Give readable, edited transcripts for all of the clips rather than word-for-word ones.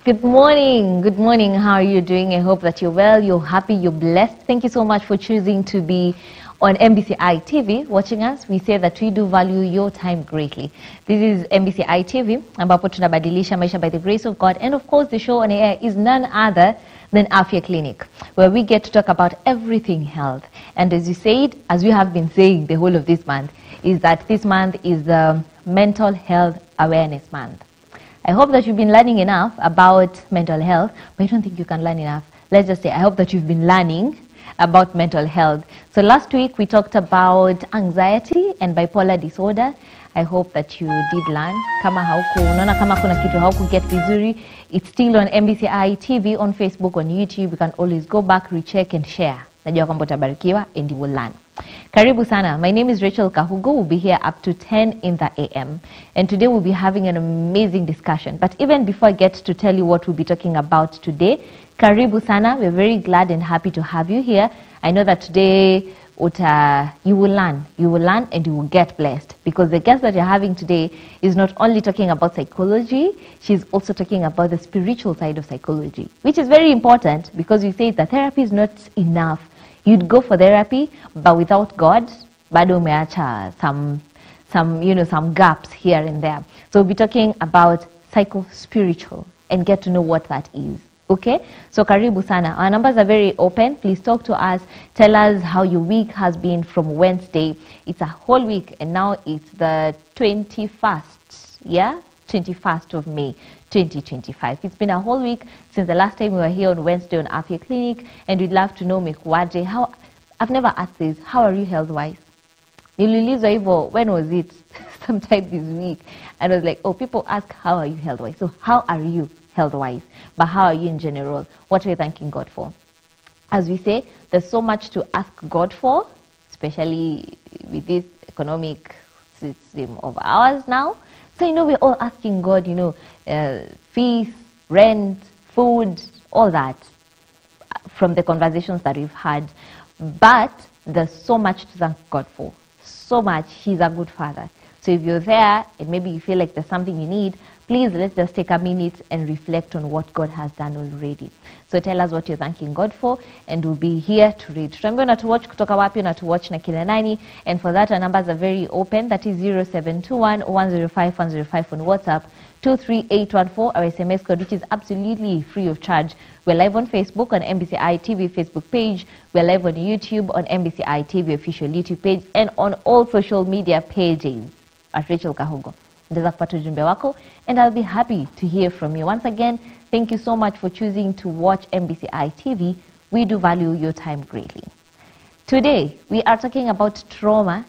Good morning. Good morning. How are you doing? I hope that you're well, you're happy, you're blessed. Thank you so much for choosing to be on MBCI TV watching us. We say that we do value your time greatly. This is MBCI TV, ambapo tunabadilisha maisha by the grace of God. And of course, the show on air is none other than Afya Clinic, where we get to talk about everything health. And as you said, as we have been saying the whole of this month, is that this month is the Mental Health Awareness Month. I hope that you've been learning enough about mental health, but I don't think you can learn enough. Let's just say, I hope that you've been learning about mental health. So last week we talked about anxiety and bipolar disorder. I hope that you did learn. Kama hauku, unaona kama kuna kitu hauku get vizuri, it's still on MBCI TV, on Facebook, on YouTube. You can always go back, recheck and share. Najua kwamba utabarikiwa and you will learn. Karibu sana. My name is Rachel Kahugo. We'll be here up to 10 in the AM. And today we'll be having an amazing discussion. But even before I get to tell you what we'll be talking about today, karibu sana. We're very glad and happy to have you here. I know that today you will learn. You will learn and you will get blessed. Because the guest that you're having today is not only talking about psychology, she's also talking about the spiritual side of psychology, which is very important because we say that therapy is not enough. You'd go for therapy, but without God, bado umeacha some gaps here and there. So we'll be talking about psycho-spiritual and get to know what that is. Okay? So karibu sana. Our numbers are very open. Please talk to us. Tell us how your week has been from Wednesday. It's a whole week and now it's the 21st. Yeah? 21st of May, 2025. It's been a whole week since the last time we were here on Wednesday on Afya Clinic, and we'd love to know, Mekwaje, how, I've never asked this, how are you health-wise? Niliulizwa hivyo, when was it? Sometime this week. And I was like, oh, people ask, how are you health-wise? So how are you health-wise? But how are you in general? What are you thanking God for? As we say, there's so much to ask God for, especially with this economic system of ours now. So, we're all asking God, fees, rent, food, all that from the conversations that we've had. But there's so much to thank God for. So much. He's a good father. So if you're there and maybe you feel like there's something you need, please let's just take a minute and reflect on what God has done already. So tell us what you're thanking God for and we'll be here to read. Tutambiwa na tuwatch kutoka wapi na tuwatch na kila nani, and for that our numbers are very open. That is 0721 105 105 on WhatsApp, 23814 our SMS code, which is absolutely free of charge. We're live on Facebook on MBCI TV Facebook page. We're live on YouTube on MBCI TV official YouTube page and on all social media pages at Rachel Kahugo. Ndeza kupata ujumbe wako, and I'll be happy to hear from you. Once again, thank you so much for choosing to watch MBCI TV. We do value your time greatly. Today, we are talking about trauma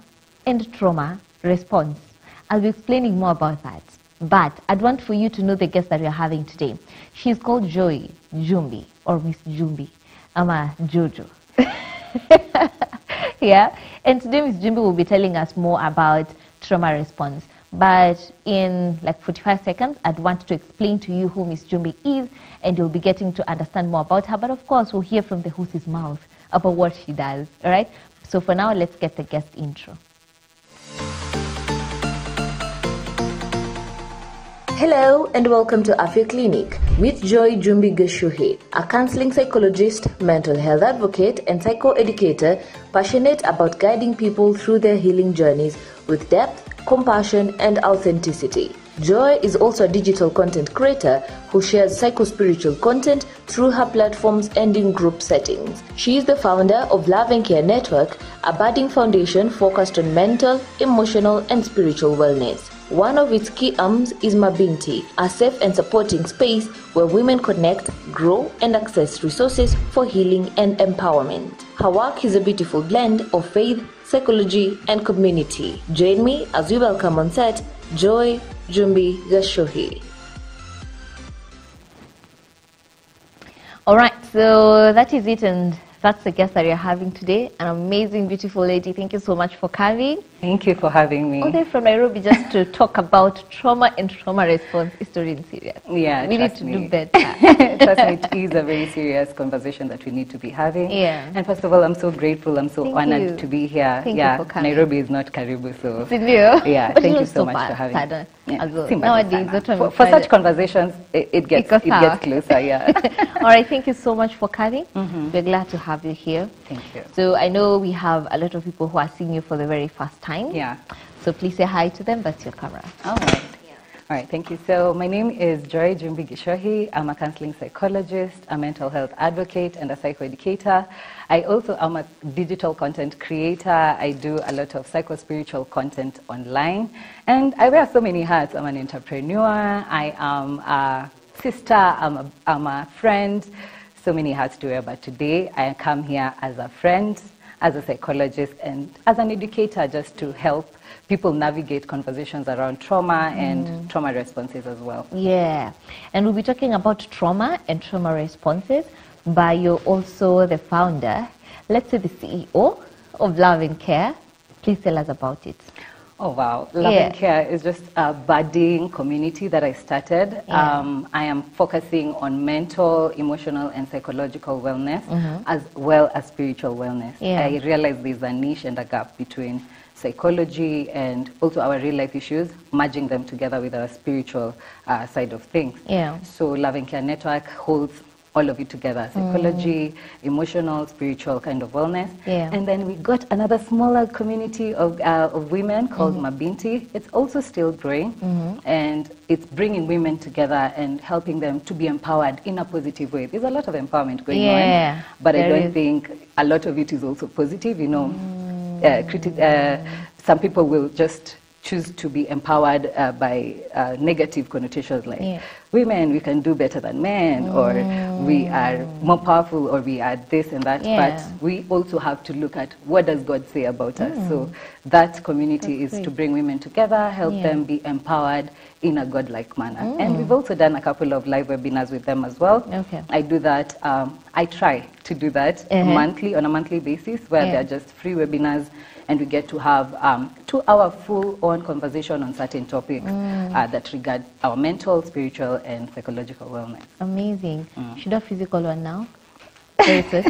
and trauma response. I'll be explaining more about that. But I'd want for you to know the guest that we're having today. She's called Joy Jumbi, or Miss Jumbi, ama Jojo. Yeah, and today Miss Jumbi will be telling us more about trauma response. But in like 45 seconds, I'd want to explain to you who Miss Jumbi is, and you'll be getting to understand more about her. But of course, we'll hear from the horse's mouth about what she does. All right? So for now, let's get the guest intro. Hello and welcome to Afya Clinic with Joy Jumbi Geshuhe, a counseling psychologist, mental health advocate, and psychoeducator passionate about guiding people through their healing journeys with depth, compassion, and authenticity. Joy is also a digital content creator who shares psycho-spiritual content through her platforms and in group settings. She is the founder of Love and Care Network, a budding foundation focused on mental, emotional, and spiritual wellness. One of its key arms is Mabinti, a safe and supporting space where women connect, grow, and access resources for healing and empowerment. Her work is a beautiful blend of faith, psychology, and community. Join me as we welcome on set Joy Jumbi Geshuhe. All right, so that is it, and that's the guest that you're having today. An amazing, beautiful lady. Thank you so much for coming. Thank you for having me. All day from Nairobi just to talk about trauma and trauma response. History in serious. Yeah, we need to do better. Trust me, it is a very serious conversation that we need to be having. Yeah. And first of all, I'm so grateful. I'm so honored you. to be here. Thank you for coming. Nairobi is not Karibu, so. Yeah, thank you so much for having me. Yeah, As well. Simba Nowadays, sana. that's when For we find such it- conversations, it gets closer, yeah. All right, thank you so much for coming. We're glad to have you here. Thank you. So I know we have a lot of people who are seeing you for the very first time. Yeah. So please say hi to them. That's your camera. All right. All right, thank you. So my name is Joy Jumbi Gishohi. I'm a counseling psychologist, a mental health advocate, and a psychoeducator. I also am a digital content creator. I do a lot of psycho-spiritual content online. And I wear so many hats. I'm an entrepreneur. I am a sister. I'm a friend. So many hats to wear. But today, I come here as a friend, as a psychologist, and as an educator, just to help people navigate conversations around trauma and trauma responses as well. Yeah, and we'll be talking about trauma and trauma responses, but you're also the founder, let's say the CEO of Love and Care. Please tell us about it. Oh, wow. Love and Care is just a budding community that I started. Yeah. I am focusing on mental, emotional, and psychological wellness, as well as spiritual wellness. Yeah. I realize there's a niche and a gap between psychology and also our real life issues, merging them together with our spiritual side of things. Yeah. So Love and Care Network holds all of it together, psychology, emotional, spiritual kind of wellness. Yeah. And then we got another smaller community of women called Mabinti. It's also still growing, and it's bringing women together and helping them to be empowered in a positive way. There's a lot of empowerment going on, but I don't think a lot of it is also positive. You know, some people will just choose to be empowered by negative connotations like women, we can do better than men, or we are more powerful, or we are this and that. But we also have to look at what does God say about us. So that community is to bring women together, help them be empowered in a God-like manner. And we've also done a couple of live webinars with them as well. Okay. I do that. I try to do that monthly, on a monthly basis, where they're just free webinars, and we get to have 2-hour full-on conversation on certain topics that regard our mental, spiritual, and psychological wellness. Amazing. Should do a physical one now. Very soon.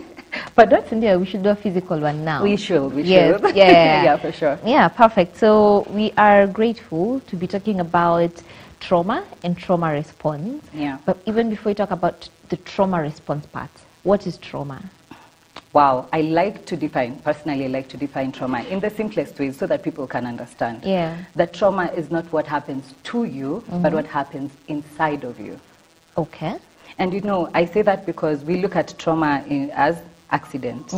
But that's Cynthia, we should do a physical one now. we should. Yes, should. yeah. Yeah, for sure. Yeah, perfect. So we are grateful to be talking about trauma and trauma response. Yeah. But even before we talk about the trauma response part, what is trauma? Wow, personally, I like to define trauma in the simplest ways so that people can understand. Yeah. That trauma is not what happens to you, but what happens inside of you. Okay. And you know, I say that because we look at trauma as accident,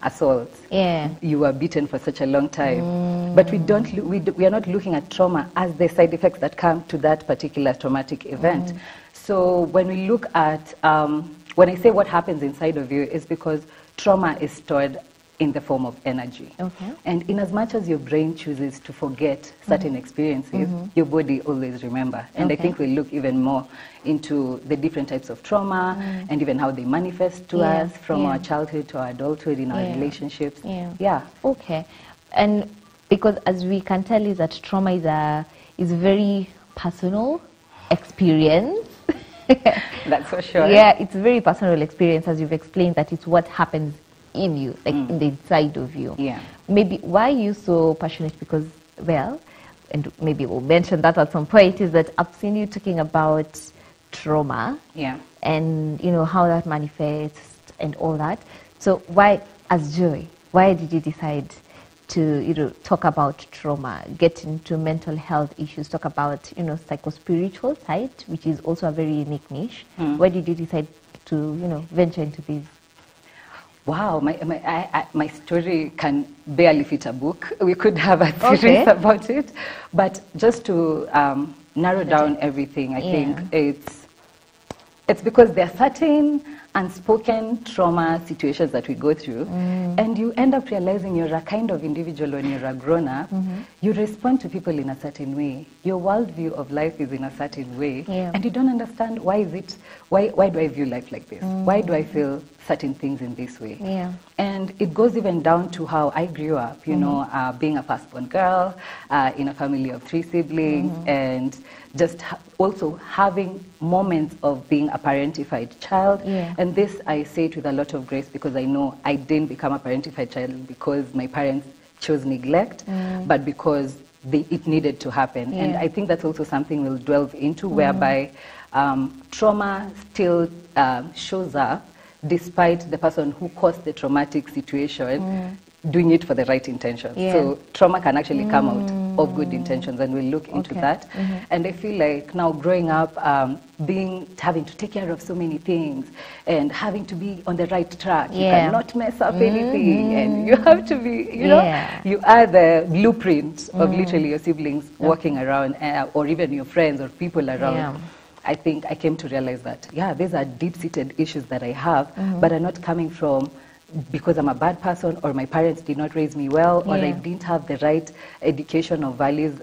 assault. Yeah. You were beaten for such a long time. But we are not looking at trauma as the side effects that come to that particular traumatic event. So when we look at, when I say what happens inside of you, is because trauma is stored in the form of energy. Okay. And in as much as your brain chooses to forget certain experiences, your body always remember. And I think we'll look even more into the different types of trauma and even how they manifest to us from our childhood to our adulthood in our relationships. Yeah. Okay. And because as we can tell is that trauma is a very personal experience. That's for sure. Yeah, it's a very personal experience, as you've explained, that it's what happens in you, like in the inside of you. Yeah. Maybe why are you so passionate? Because, well, and maybe we'll mention that at some point, is that I've seen you talking about trauma. Yeah. And, you know, how that manifests and all that. So why, as Joy, why did you decide to, you know, talk about trauma, get into mental health issues, talk about, you know, psycho-spiritual side, which is also a very unique niche? Why did you decide to, you know, venture into this? Wow, my story can barely fit a book. We could have a series about it. But just to narrow down everything, I think it's because there are certain unspoken trauma situations that we go through, and you end up realizing you're a kind of individual when you're a grown-up. You respond to people in a certain way. Your worldview of life is in a certain way, and you don't understand why do I view life like this? Why do I feel certain things in this way? Yeah. And it goes even down to how I grew up, you know, being a firstborn girl in a family of 3 siblings, and just also having moments of being a parentified child. And this I say it with a lot of grace, because I know I didn't become a parentified child because my parents chose neglect, but because it needed to happen. And I think that's also something we'll delve into, whereby trauma still shows up despite the person who caused the traumatic situation doing it for the right intentions. So trauma can actually come out of good intentions, and we'll look into that. And I feel like now growing up, having to take care of so many things and having to be on the right track. You cannot mess up anything, and you have to be, you know, you are the blueprint of literally your siblings walking around, or even your friends or people around. I think I came to realize that, these are deep-seated issues that I have, but are not coming from because I'm a bad person, or my parents did not raise me well, or I didn't have the right education or values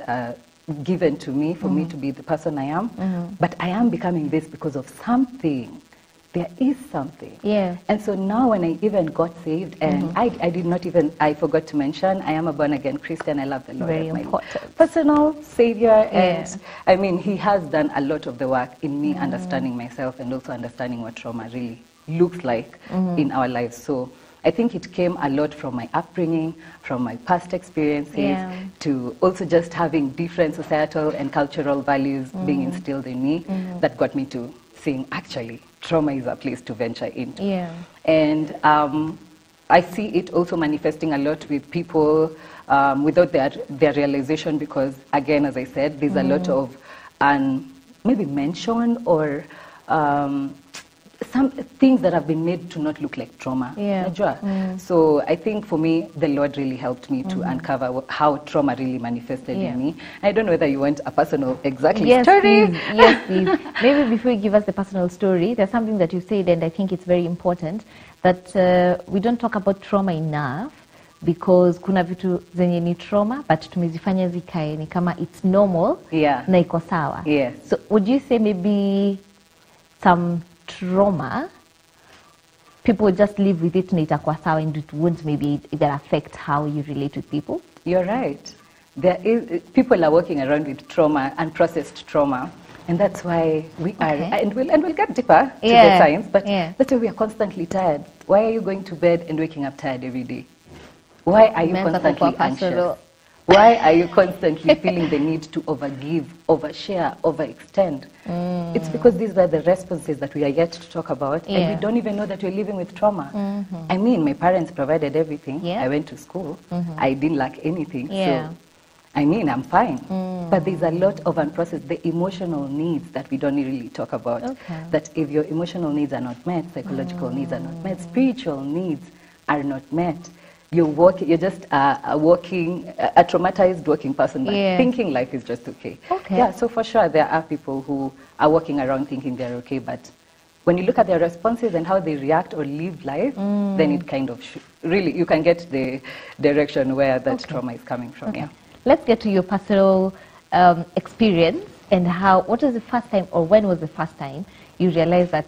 given to me for me to be the person I am. But I am becoming this because of something. There is something. And so now when I even got saved, and I forgot to mention, I am a born-again Christian. I love the Lord as my personal Savior. And I mean, He has done a lot of the work in me understanding myself, and also understanding what trauma really looks like in our lives. So I think it came a lot from my upbringing, from my past experiences, to also just having different societal and cultural values being instilled in me that got me to saying, actually, trauma is a place to venture into. And I see it also manifesting a lot with people without their realization, because, again, as I said, there's a lot of maybe mention or some things that have been made to not look like trauma. So I think for me, the Lord really helped me to uncover how trauma really manifested in me. I don't know whether you want a personal story. Yes, please. Maybe before you give us the personal story, there's something that you said, and I think it's very important, that we don't talk about trauma enough, because kuna vitu zenye ni trauma but tumezifanya zikae ni kama it's normal na iko sawa. So would you say maybe some trauma, people just live with it na itakuwa sawa, and it won't maybe even affect how you relate with people? You're right. People are walking around with trauma, unprocessed trauma, and that's why we are, and we'll get deeper to the science, but that's why we are constantly tired. Why are you going to bed and waking up tired every day? Why are you constantly anxious? Why are you constantly feeling the need to overgive, overshare, overextend? It's because these are the responses that we are yet to talk about, and we don't even know that we're living with trauma. I mean, my parents provided everything. I went to school. I didn't lack anything. So, I mean, I'm fine. But there's a lot of unprocessed, the emotional needs that we don't really talk about. That if your emotional needs are not met, psychological needs are not met, spiritual needs are not met, you're just a traumatized working person, but thinking life is just okay. So for sure, there are people who are walking around thinking they're okay, but when you look at their responses and how they react or live life, then it kind of really, you can get the direction where that trauma is coming from. Let's get to your personal experience, and what was the first time, or when was the first time you realized that,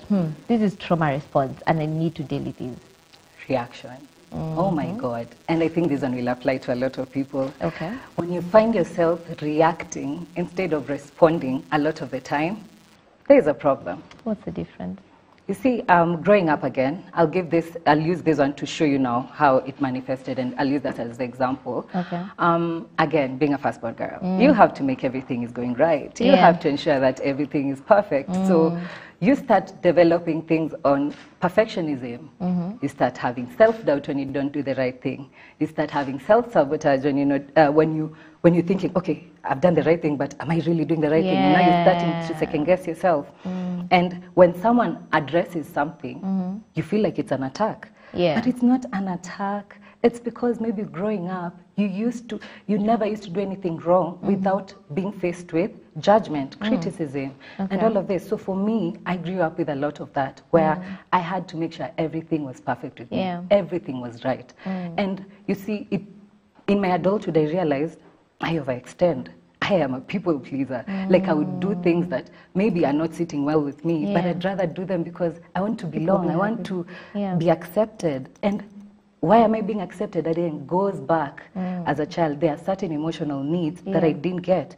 this is trauma response and I need to deal with this? Reaction. Oh my God. And I think this one will apply to a lot of people. When you find yourself reacting instead of responding a lot of the time, there is a problem. What's the difference? You see, growing up again, I'll use this one to show you now how it manifested, and I'll use that as the example. Again, being a firstborn girl, you have to make everything is going right. You have to ensure that everything is perfect. So you start developing things on perfectionism. You start having self-doubt when you don't do the right thing. You start having self-sabotage when when you're thinking, okay, I've done the right thing, but am I really doing the right thing? And now you're starting to second-guess yourself. And when someone addresses something, you feel like it's an attack. But it's not an attack. It's because maybe growing up, you never used to do anything wrong without being faced with judgment, criticism, and all of this. So for me, I grew up with a lot of that, where I had to make sure everything was perfect with me. Everything was right. And you see, in my adulthood, I realized I overextend. I am a people pleaser. Like, I would do things that maybe are not sitting well with me, but I'd rather do them because I want to belong. I want to be accepted. And why am I being accepted? Again, goes back as a child. There are certain emotional needs that I didn't get.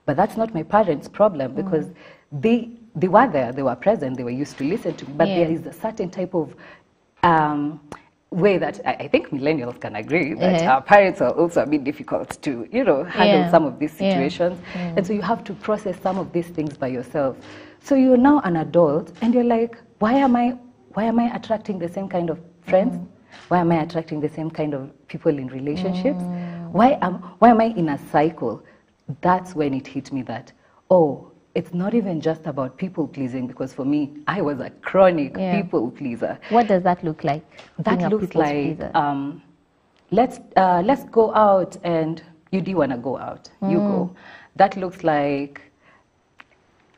But that's not my parents' problem, because they were there, they were present, they were used to listen to me. But there is a certain type of way that I think millennials can agree that our parents are also a bit difficult to, handle some of these situations. And so you have to process some of these things by yourself. So you're now an adult and you're like, why am I attracting the same kind of friends? Why am I attracting the same kind of people in relationships? Why am I in a cycle? That's when it hit me that, oh, it's not even just about people pleasing, because for me, I was a chronic people pleaser. What does that look like? That looks like, let's go out, and you do want to go out, you go. That looks like,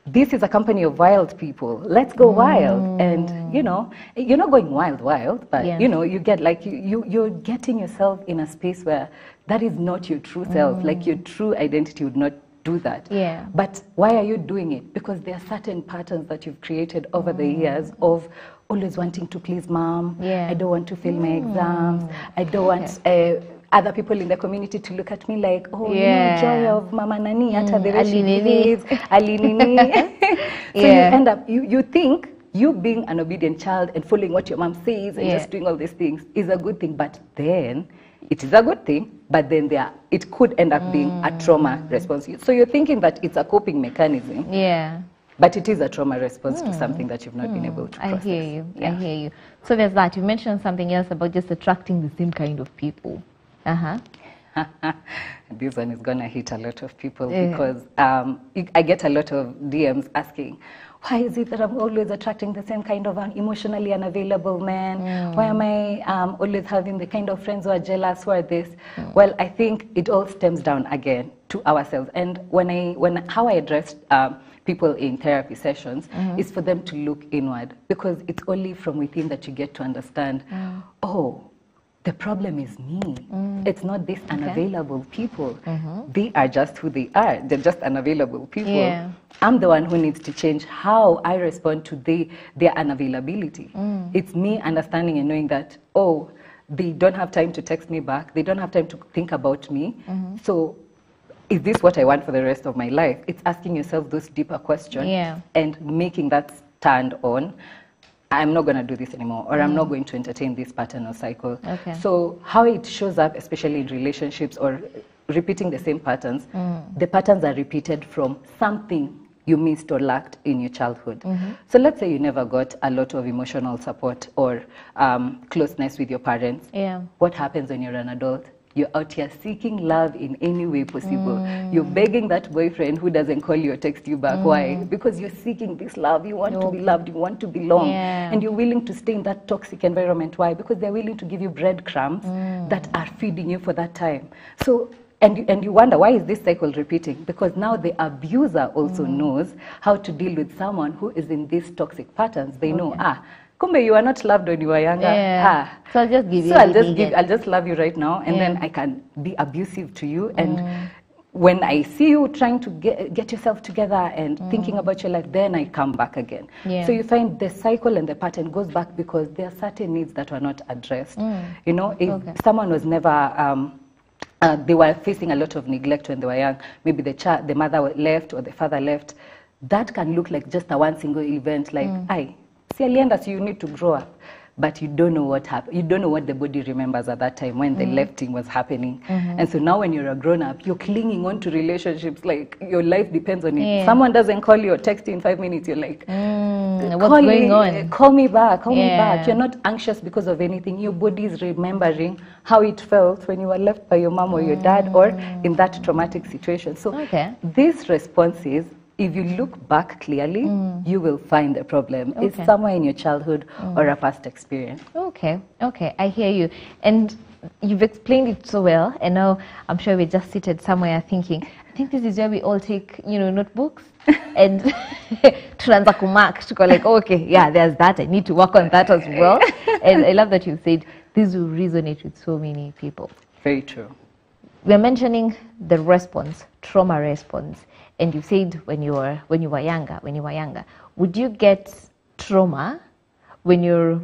this is a company of wild people, let's go wild. And you're not going wild, but you get like, you're getting yourself in a space where that is not your true self, like your true identity would not do that. But why are you doing it? Because there are certain patterns that you've created over the years of always wanting to please mom. I don't want to fail my exams. I don't want other people in the community to look at me like, oh, joy of Mama Nani, ata the way she behaves, alinini. So you end up, you think you being an obedient child and following what your mom says and just doing all these things is a good thing, but then it is a good thing, but then it could end up being a trauma response. So you're thinking that it's a coping mechanism. But it is a trauma response to something that you've not been able to process. I hear you. I hear you. So there's that. You mentioned something else about just attracting the same kind of people. This one is going to hit a lot of people because I get a lot of DMs asking, why is it that I'm always attracting the same kind of emotionally unavailable man? Why am I always having the kind of friends who are jealous, who are this? Well, I think it all stems down again to ourselves. And how I address people in therapy sessions is for them to look inward, because it's only from within that you get to understand, oh, the problem is me. It's not these unavailable people. They are just who they are. They're just unavailable people. I'm the one who needs to change how I respond to their unavailability. It's me understanding and knowing that, oh, they don't have time to text me back. They don't have time to think about me. So is this what I want for the rest of my life? It's asking yourself those deeper questions and making that stand on, I'm not going to do this anymore, or I'm not going to entertain this pattern or cycle. So how it shows up, especially in relationships or repeating the same patterns, the patterns are repeated from something you missed or lacked in your childhood. So let's say you never got a lot of emotional support or closeness with your parents. What happens when you're an adult? You're out here seeking love in any way possible. You're begging that boyfriend who doesn't call you or text you back. Why? Because you're seeking this love. You want to be loved. You want to belong. And you're willing to stay in that toxic environment. Why? Because they're willing to give you breadcrumbs that are feeding you for that time. So, and you wonder, why is this cycle repeating? Because now the abuser also knows how to deal with someone who is in these toxic patterns. They know, kumbe, you are not loved when you were younger. So I'll just give you. I'll just love you right now, and then I can be abusive to you. And when I see you trying to get yourself together and thinking about your life, then I come back again. So you find the cycle and the pattern goes back because there are certain needs that were not addressed. You know, if someone was never they were facing a lot of neglect when they were young, maybe the mother left or the father left, that can look like just a one single event, like, so you need to grow up, but you don't know what happened. You don't know what the body remembers at that time when the lefting was happening. And so now when you're a grown up, you're clinging on to relationships like your life depends on it. Someone doesn't call you or text you in 5 minutes, you're like, what's going on? Call me back, call me back. You're not anxious because of anything. Your body is remembering how it felt when you were left by your mom or your dad or in that traumatic situation. So these responses, if you look back clearly, you will find the problem. It's somewhere in your childhood or a past experience. Okay, I hear you. And you've explained it so well. And now I'm sure we're just seated somewhere thinking, I think this is where we all take, notebooks and tunaanza kumark to go like, okay, yeah, there's that. I need to work on that as well. And I love that you said this will resonate with so many people. Very true. We're mentioning the response, trauma response. And you said when you were younger, would you get trauma when you're,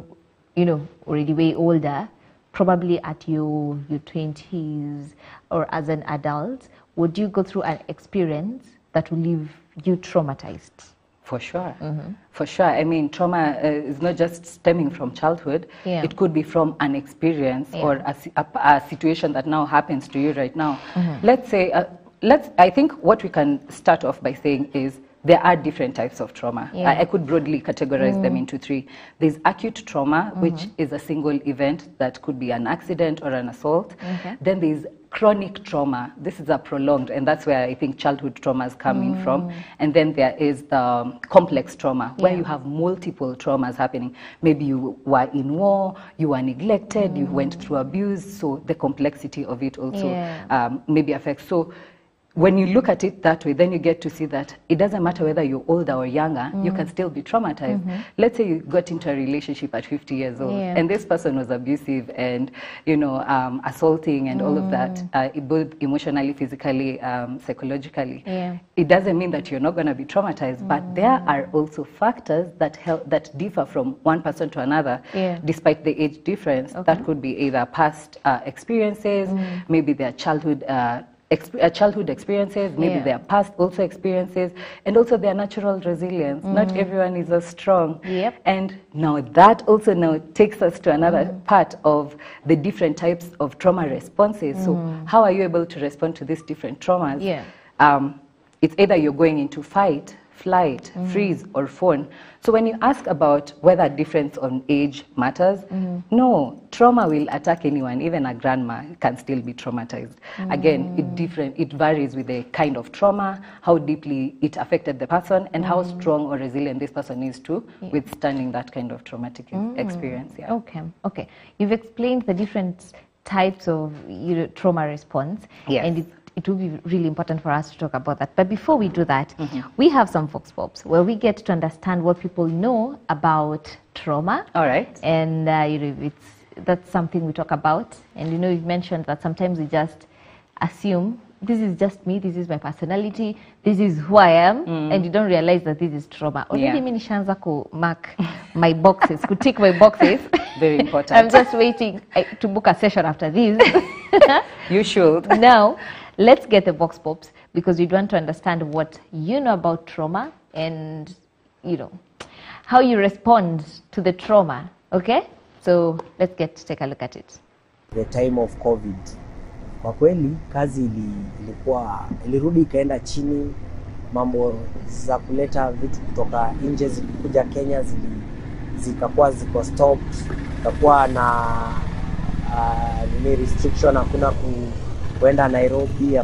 already way older, probably at your 20s or as an adult? Would you go through an experience that will leave you traumatized? For sure. For sure. I mean, trauma is not just stemming from childhood. Yeah. It could be from an experience or a situation that now happens to you right now. Let's say, I think what we can start off by saying is there are different types of trauma. Yeah. I could broadly categorize them into three. There's acute trauma, which is a single event that could be an accident or an assault. Then there's chronic trauma. This is a prolonged, and that's where I think childhood trauma is coming from. And then there is the complex trauma, where you have multiple traumas happening. Maybe you were in war, you were neglected, you went through abuse, so the complexity of it also maybe affects. So when you look at it that way, then you get to see that it doesn't matter whether you're older or younger, you can still be traumatized. Let's say you got into a relationship at 50 years old, and this person was abusive and, you know, assaulting and all of that, both emotionally, physically, psychologically. It doesn't mean that you're not going to be traumatized, but there are also factors that that differ from one person to another, despite the age difference. That could be either past experiences, maybe their childhood experiences, maybe their past also experiences, and also their natural resilience. Not everyone is as strong. And now that also now takes us to another part of the different types of trauma responses. So how are you able to respond to these different traumas? It's either you're going into fight, flight, freeze, or fawn. So when you ask about whether difference on age matters, no, trauma will attack anyone. Even a grandma can still be traumatized. Again, it varies with the kind of trauma, how deeply it affected the person, and how strong or resilient this person is to withstanding that kind of traumatic experience. Okay. You've explained the different types of trauma response, and it will be really important for us to talk about that. But before we do that, we have some Vox Pops where we get to understand what people know about trauma. All right. And that's something we talk about. And you've mentioned that sometimes we just assume this is just me, this is my personality, this is who I am, and you don't realize that this is trauma. Already mimi nishaanza ku mark my boxes, ku tick my boxes. Very important. I'm just waiting to book a session after this. You should. Now, let's get the Vox Pops, because we want to understand what you know about trauma and, how you respond to the trauma. Okay? So let's take a look at it. The time of COVID. Kwa kweli kazi ilirudi ikaenda chini, mambo za kuleta vitu kutoka nje zikuja Kenya zikakuwa ziko stop, ikakuwa na restriction, hakuna kuenda Nairobi,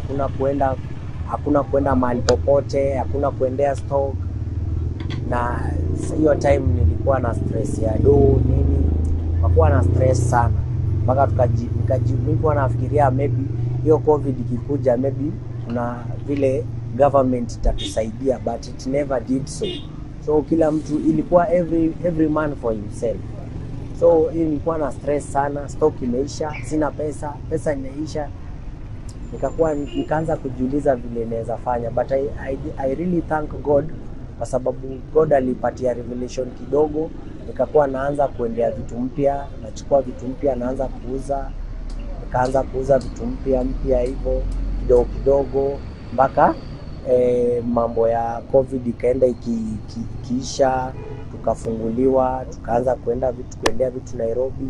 hakuna kuenda mahali popote, hakuna kuendea stock. Na hiyo time nilikuwa na stress ya nini, hakuwa na stress sana. Mpaka nilikuwa nafikiria maybe hiyo COVID ikikuja maybe kuna vile government itatusaidia, but it never did so. So kila mtu ilikuwa every man for himself. So nilikuwa na stress sana, stock imeisha, sina pesa imeisha. Nikaanza kujiuliza vile naweza fanya, but I really thank God, kwa sababu God alipatia revelation kidogo. Nikakuwa naanza kuendea vitu mpya, nachukua vitu mpya, naanza kuuza, nikaanza kuuza vitu mpya hivyo kidogo mpaka mambo ya COVID ikaenda ikiisha, tukafunguliwa, tukaanza kuendea vitu Nairobi.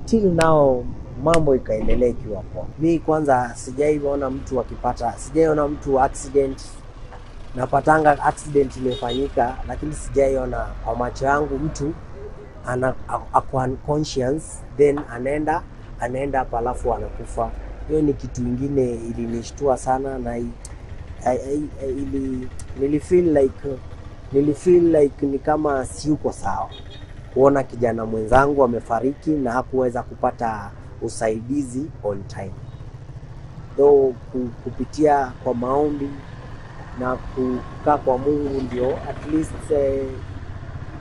Till now mambo ikaendelea ikiwa poa. Mimi kwanza sijaiona mtu accident. Napatanga accident imefanyika, lakini sijaiona kwa macho yangu mtu ako unconscious then anaenda alafu anakufa. Hiyo ni kitu kingine ilinishtua sana, na nilifeel like ni kama siyuko sawa kuona kijana mwenzangu amefariki na hakuweza kupata usaidizi on time. Though kupitia kwa maombi na kukaa kwa Mungu ndio at least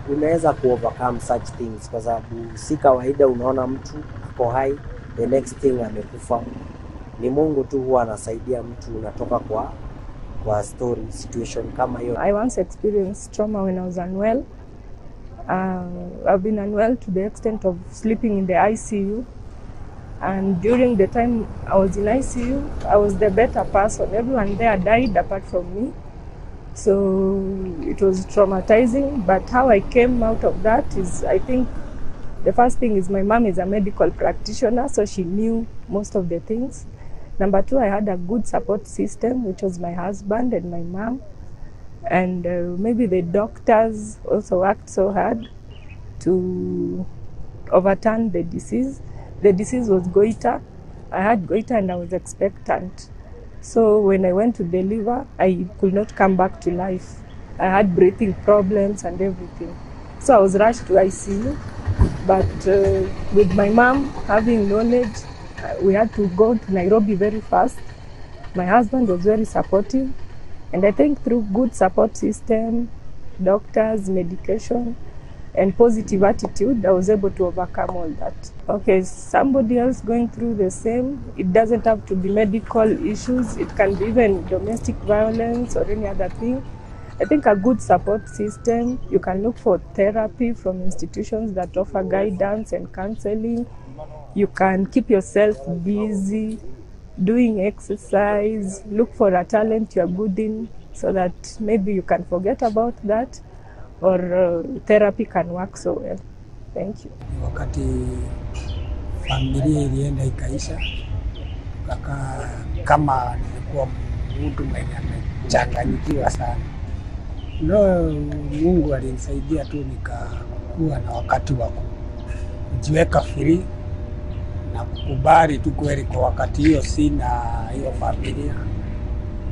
unaweza overcome such things, kwa sababu si kawaida unaona mtu ako hai, the next thing amekufa. Ni Mungu tu huwa anasaidia mtu, unatoka kwa situation kama hiyo. I once experienced trauma when I was unwell. I've been unwell to the extent of sleeping in the ICU. And during the time I was in ICU, I was the better person. Everyone there died apart from me. So it was traumatizing, but how I came out of that is, I think the first thing is my mom is a medical practitioner, so she knew most of the things. Number two, I had a good support system, which was my husband and my mom. And maybe the doctors also worked so hard to overturn the disease. The disease was goiter. I had goiter and I was expectant. So when I went to deliver, I could not come back to life. I had breathing problems and everything. So I was rushed to ICU. But with my mom having knowledge, we had to go to Nairobi very fast. My husband was very supportive. And I think through good support system, doctors, medication, and positive attitude, I was able to overcome all that. Okay, somebody else going through the same, it doesn't have to be medical issues. It can be even domestic violence or any other thing. I think a good support system, you can look for therapy from institutions that offer guidance and counseling. You can keep yourself busy, doing exercise, look for a talent you're good in so that maybe you can forget about that, or therapy can work so well. Thank you. Wakati familia ilienda ikaisha, kama nilikuwa mtu mwenye amechanganyikiwa sana. No, Mungu alinisaidia tu nikakuwa na wakati wa kujiweka free na kukubali tu kweli kwa wakati hiyo sina hiyo familia,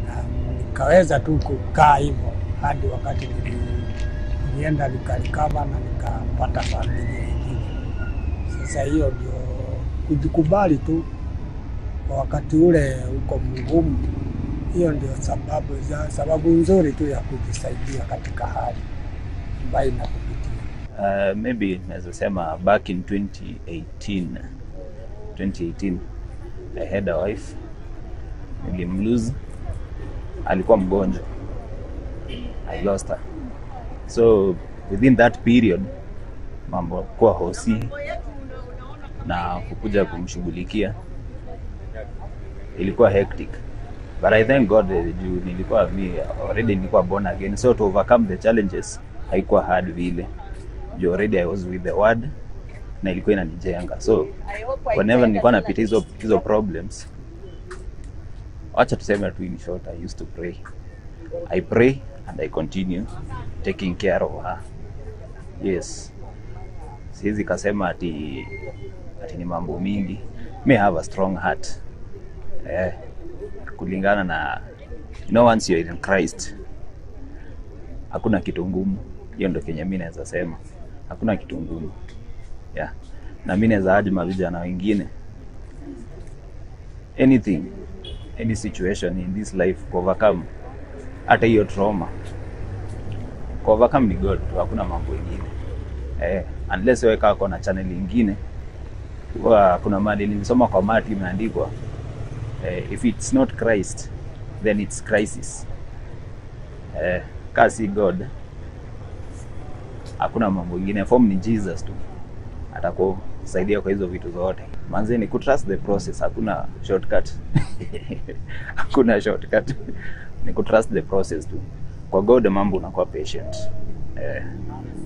na nikaweza tu kukaa hivyo hadi wakati nilienda nikalikava na nikapata familia ingine. Sasa hiyo ndio kujikubali tu kwa wakati ule uko mgumu. Hiyo ndio sababu nzuri tu ya kujisaidia katika hali ambayo inakupitia. Maybe naweza sema back in 2018 I had a wife, nilimlose, alikuwa mgonjwa, I lost her. So within that period mambo kwa hosi na kukuja kumshughulikia ilikuwa hectic, but I thank God nilikuwa born again, so to overcome the challenges haikuwa hard vile. Already I was with the word na ilikuwa inanijenga. So whenever nilikuwa napitia hizo problems, acha tuseme tu in short, I used to pray. I pray and I continue taking care of her. Yes. Siwezi kasema ati ni mambo mingi. May have a strong heart. Kulingana na once you're in Christ, hakuna kitu ngumu. Hiyo ndio kenye mimi naweza sema. Hakuna kitu ngumu. Yeah. Na mimi naweza aje mavijana wengine, any situation in this life, overcome hata hiyo trauma. Overcome ni God, hakuna mambo mengine. Unless wewe kako na channel nyingine, kuna mahali nilisoma kwa mati imeandikwa, if it's not Christ then it's crisis. Kasi God, hakuna mambo mengine. Form ni Jesus tu atakusaidia kwa hizo vitu zote. Manze ni trust the process, hakuna shortcut. Hakuna shortcut. Ni trust the process tu. Kwa God mambo unakuwa patient.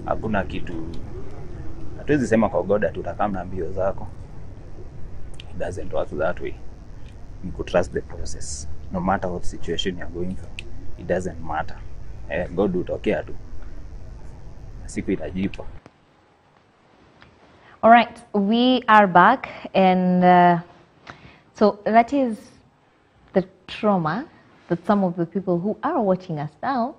Hakuna kitu. Hatuwezi sema kwa God tutakaa na mbio zako. It doesn't work that way. Ni trust the process. No matter what situation you're going through, it doesn't matter. God utokea tu. Siku itajipa. All right, we are back, and so that is the trauma that some of the people who are watching us now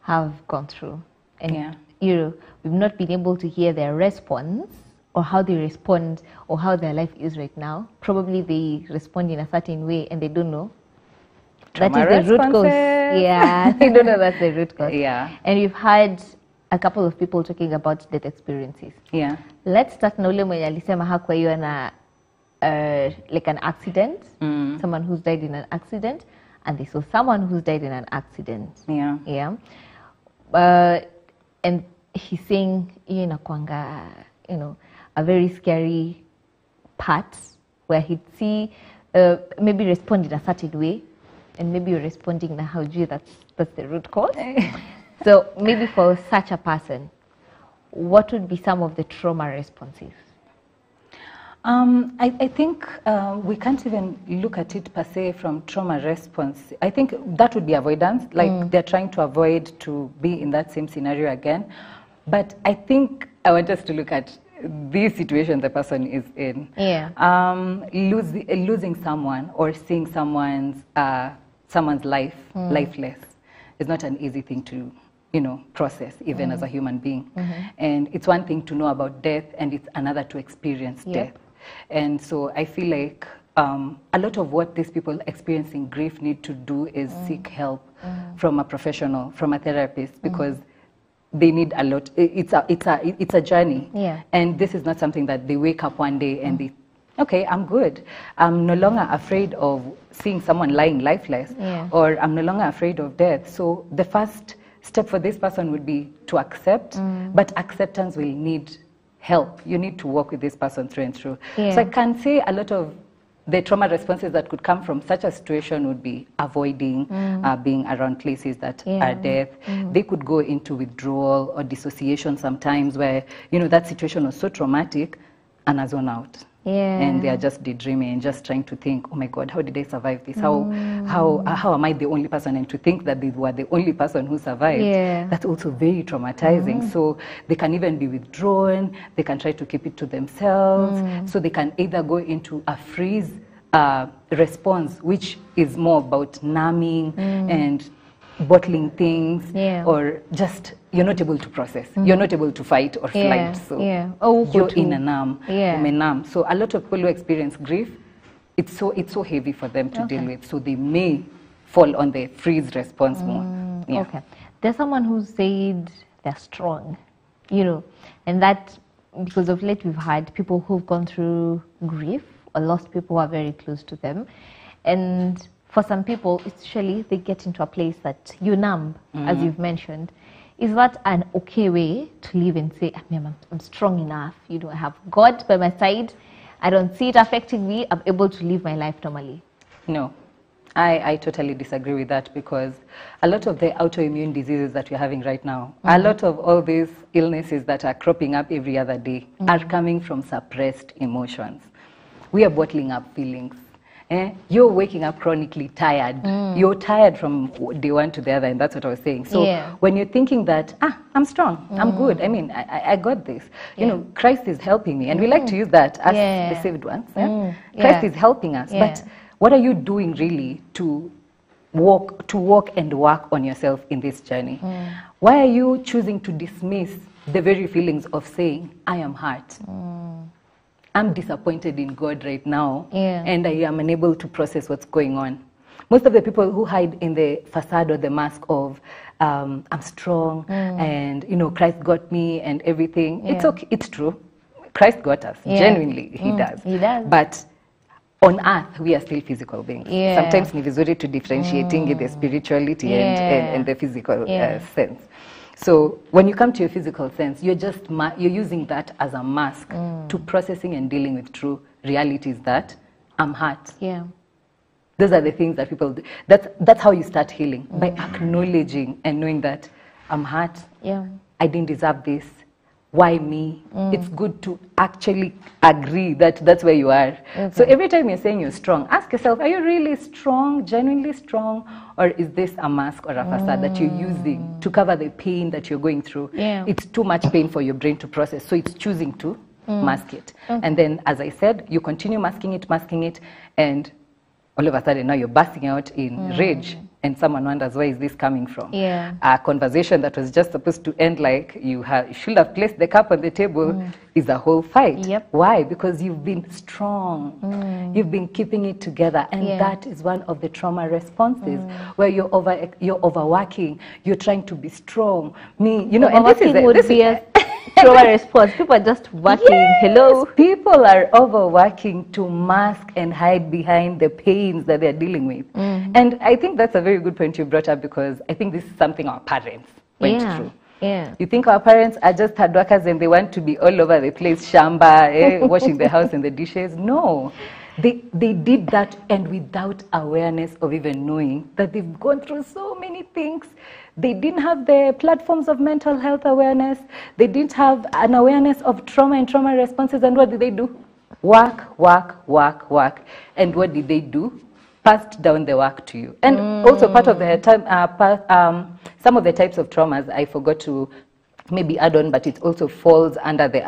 have gone through. And we've not been able to hear their response or how they respond or how their life is right now. Probably they respond in a certain way and they don't know. Trauma that is the root cause. responses. Yeah, they don't know that's the root cause. Yeah. And we've had a couple of people talking about death experiences. Yeah. Let's start na ule mwenye alisema hakuwa hiyo na like an accident, someone who's died in an accident, and they saw someone who's died in an accident. Yeah. Yeah. And he's saying, inakwanga, a very scary part where he'd see maybe respond in a certain way, and maybe you're responding now, how do that's the root cause. So maybe for such a person, what would be some of the trauma responses? I think we can't even look at it per se from trauma response. I think that would be avoidance, like they're trying to avoid to be in that same scenario again. But I think I want us to look at this situation the person is in. Yeah. Losing someone or seeing someone's life lifeless is not an easy thing to process, even as a human being. And it's one thing to know about death, and it's another to experience death. And so I feel like a lot of what these people experiencing grief need to do is seek help from a professional, from a therapist, because they need a lot. It's a journey. Yeah. And this is not something that they wake up one day and they, okay, I'm good. I'm no longer afraid of seeing someone lying lifeless, or I'm no longer afraid of death. So the first step for this person would be to accept, but acceptance will need help. You need to work with this person through and through. So I can say a lot of the trauma responses that could come from such a situation would be avoiding being around places that are death. They could go into withdrawal or dissociation sometimes, where that situation was so traumatic and are zone out. And they are just daydreaming and just trying to think, oh my God, how did I survive this? How am I the only person? And to think that they were the only person who survived, that's also very traumatizing. So they can even be withdrawn, they can try to keep it to themselves. So they can either go into a freeze response, which is more about numbing and bottling things, or just you're not able to process, you're not able to fight or flight, so you're in a numb, numb. So a lot of people who experience grief, it's so heavy for them to deal with, so they may fall on the freeze response more. Okay, there's someone who said they're strong, and that because of late we've had people who've gone through grief or lost people who are very close to them, and for some people, especially, they get into a place that you're numb, as you've mentioned. Is that an okay way to live and say, I'm strong enough, I have God by my side, I don't see it affecting me, I'm able to live my life normally? No, I totally disagree with that, because a lot of the autoimmune diseases that we're having right now, a lot of all these illnesses that are cropping up every other day are coming from suppressed emotions. We are bottling up feelings. You're waking up chronically tired. You're tired from day one to the other, and that's what I was saying. So when you're thinking that, I'm strong, I'm good, I got this, Christ is helping me, and we like to use that as the saved ones. Christ is helping us, but what are you doing really to walk and work on yourself in this journey? Why are you choosing to dismiss the very feelings of saying, I am hurt? I'm disappointed in God right now, and I am unable to process what's going on. Most of the people who hide in the facade or the mask of I'm strong and Christ got me and everything, it's okay, it's true. Christ got us, genuinely, He does. He does. But on earth, we are still physical beings. Sometimes ni vizuri to differentiating the spirituality and the physical sense. So when you come to your physical sense, you're using that as a mask to processing and dealing with true realities that I'm hurt. Those are the things that people do. That's how you start healing, by acknowledging and knowing that I'm hurt. I didn't deserve this. Why me? It's good to actually agree that that's where you are. So every time you're saying you're strong, ask yourself, are you really strong, genuinely strong? Or is this a mask or a facade that you're using to cover the pain that you're going through? It's too much pain for your brain to process, so it's choosing to mask it. And then, as I said, you continue masking it, and all of a sudden now you're bursting out in rage, and someone wonders, where is this coming from? A conversation that was just supposed to end like you should have placed the cup on the table is a whole fight. Why? Because you've been strong. You've been keeping it together, and that is one of the trauma responses, where you're overworking, you're trying to be strong. And this is a trauma response. People are just working. Hello. People are overworking to mask and hide behind the pains that they're dealing with. And I think that's a very good point you brought up, because I think this is something our parents went through. Yeah. You think our parents are just hard workers and they want to be all over the place, shamba, washing the house and the dishes? No. They did that, and without awareness of even knowing that they've gone through so many things. They didn't have the platforms of mental health awareness. They didn't have an awareness of trauma and trauma responses. And what did they do? Work, work, work, work. And what did they do? Passed down the work to you. And also part of the time, some of the types of traumas I forgot to maybe add on, but it also falls under the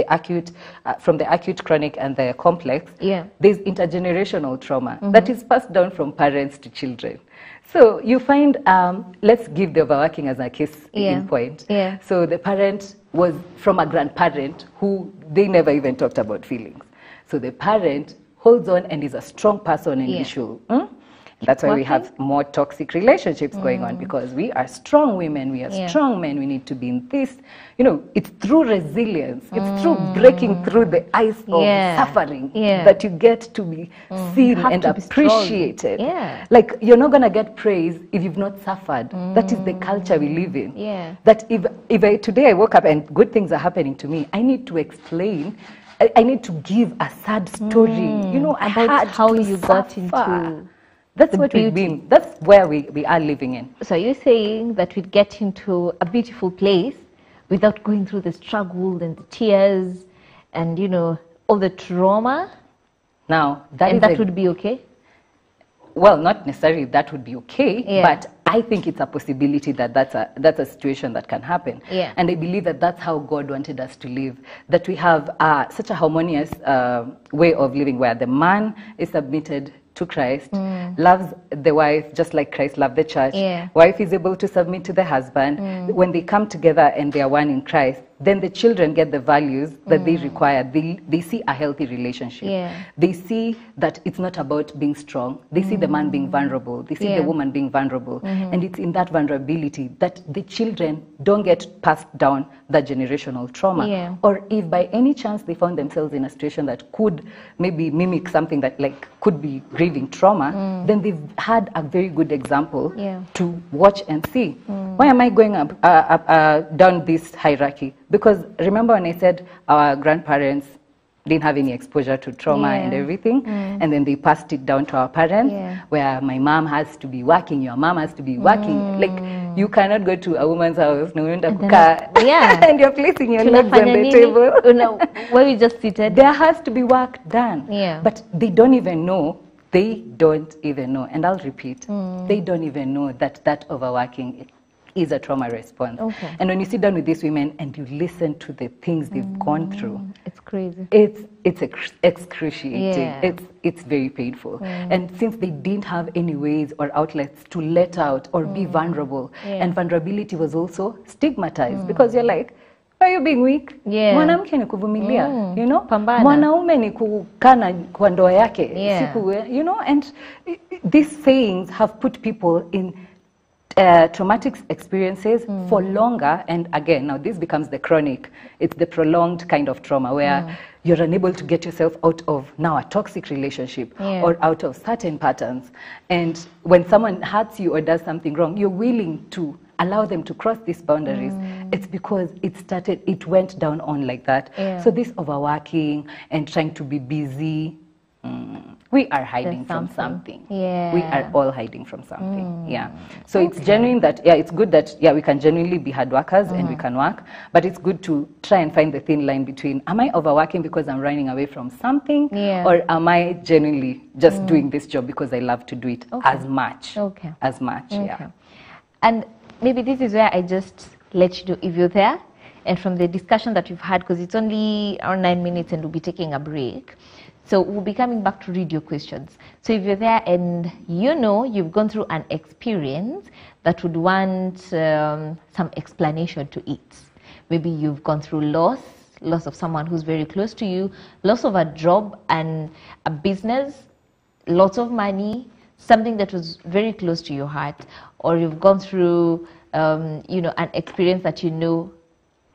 acute, from the acute, chronic, and the complex. Yeah. There's intergenerational trauma that is passed down from parents to children. So you find, let's give the overworking as a case in point. Yeah. So the parent was from a grandparent who they never even talked about feelings. So the parent holds on and is a strong person and issue. That's why we have more toxic relationships going on, because we are strong women, we are strong men, we need to be in this. You know, it's through resilience, it's through breaking through the ice of suffering that you get to be seen and appreciated. Like, you're not going to get praise if you've not suffered. That is the culture we live in. That if today I woke up and good things are happening to me, I need to explain. I need to give a sad story. You know, I had how to you suffer. got into. That's what we've been. That's where we are living in. So you're saying that we'd get into a beautiful place without going through the struggle and the tears and, you know, all the trauma? Now, that would be okay? Well, not necessarily that would be okay, but I think it's a possibility that that's a situation that can happen. And I believe that that's how God wanted us to live, that we have such a harmonious way of living where the man is submitted to Christ, loves the wife just like Christ loved the church. Wife is able to submit to the husband. When they come together and they are one in Christ, then the children get the values that they require. They see a healthy relationship. They see that it's not about being strong. They see the man being vulnerable. They see the woman being vulnerable. And it's in that vulnerability that the children don't get passed down that generational trauma. Or if by any chance they found themselves in a situation that could maybe mimic something that like could be grieving trauma, then they've had a very good example to watch and see. Why am I going up down this hierarchy? Because remember when I said our grandparents didn't have any exposure to trauma and everything, and then they passed it down to our parents, where my mom has to be working, your mom has to be working. Like, you cannot go to a woman's house, and you're placing your legs on the table. No, where you just seated. There has to be work done. But they don't even know. They don't even know. And I'll repeat, they don't even know that overworking is a trauma response. And when you sit down with these women and you listen to the things they've gone through, it's crazy. It's excruciating. It's very painful. And since they didn't have any ways or outlets to let out or be vulnerable, and vulnerability was also stigmatized, because you're like, why are you being weak? Mwanamke ni kuvumilia, you know? Mwanaume ni kukana kwa ndoa yake. You know, and these sayings have put people in traumatic experiences for longer, and again, now this becomes the chronic. It's the prolonged kind of trauma where you're unable to get yourself out of now a toxic relationship or out of certain patterns. And when someone hurts you or does something wrong, you're willing to allow them to cross these boundaries. It's because it went down on like that. So this overworking and trying to be busy, we are hiding from something. We are all hiding from something. So it's genuine that, it's good that, we can genuinely be hard workers and we can work, but it's good to try and find the thin line between, am I overworking because I'm running away from something, or am I genuinely just doing this job because I love to do it as much? As much, And maybe this is where I just let you know if you're there, and from the discussion that we've had, because it's only around 9 minutes and we'll be taking a break. So we'll be coming back to read your questions. So if you're there and you know you've gone through an experience that would want some explanation to it. Maybe you've gone through loss of someone who's very close to you, loss of a job and a business, lots of money, something that was very close to your heart, or you've gone through an experience that you know,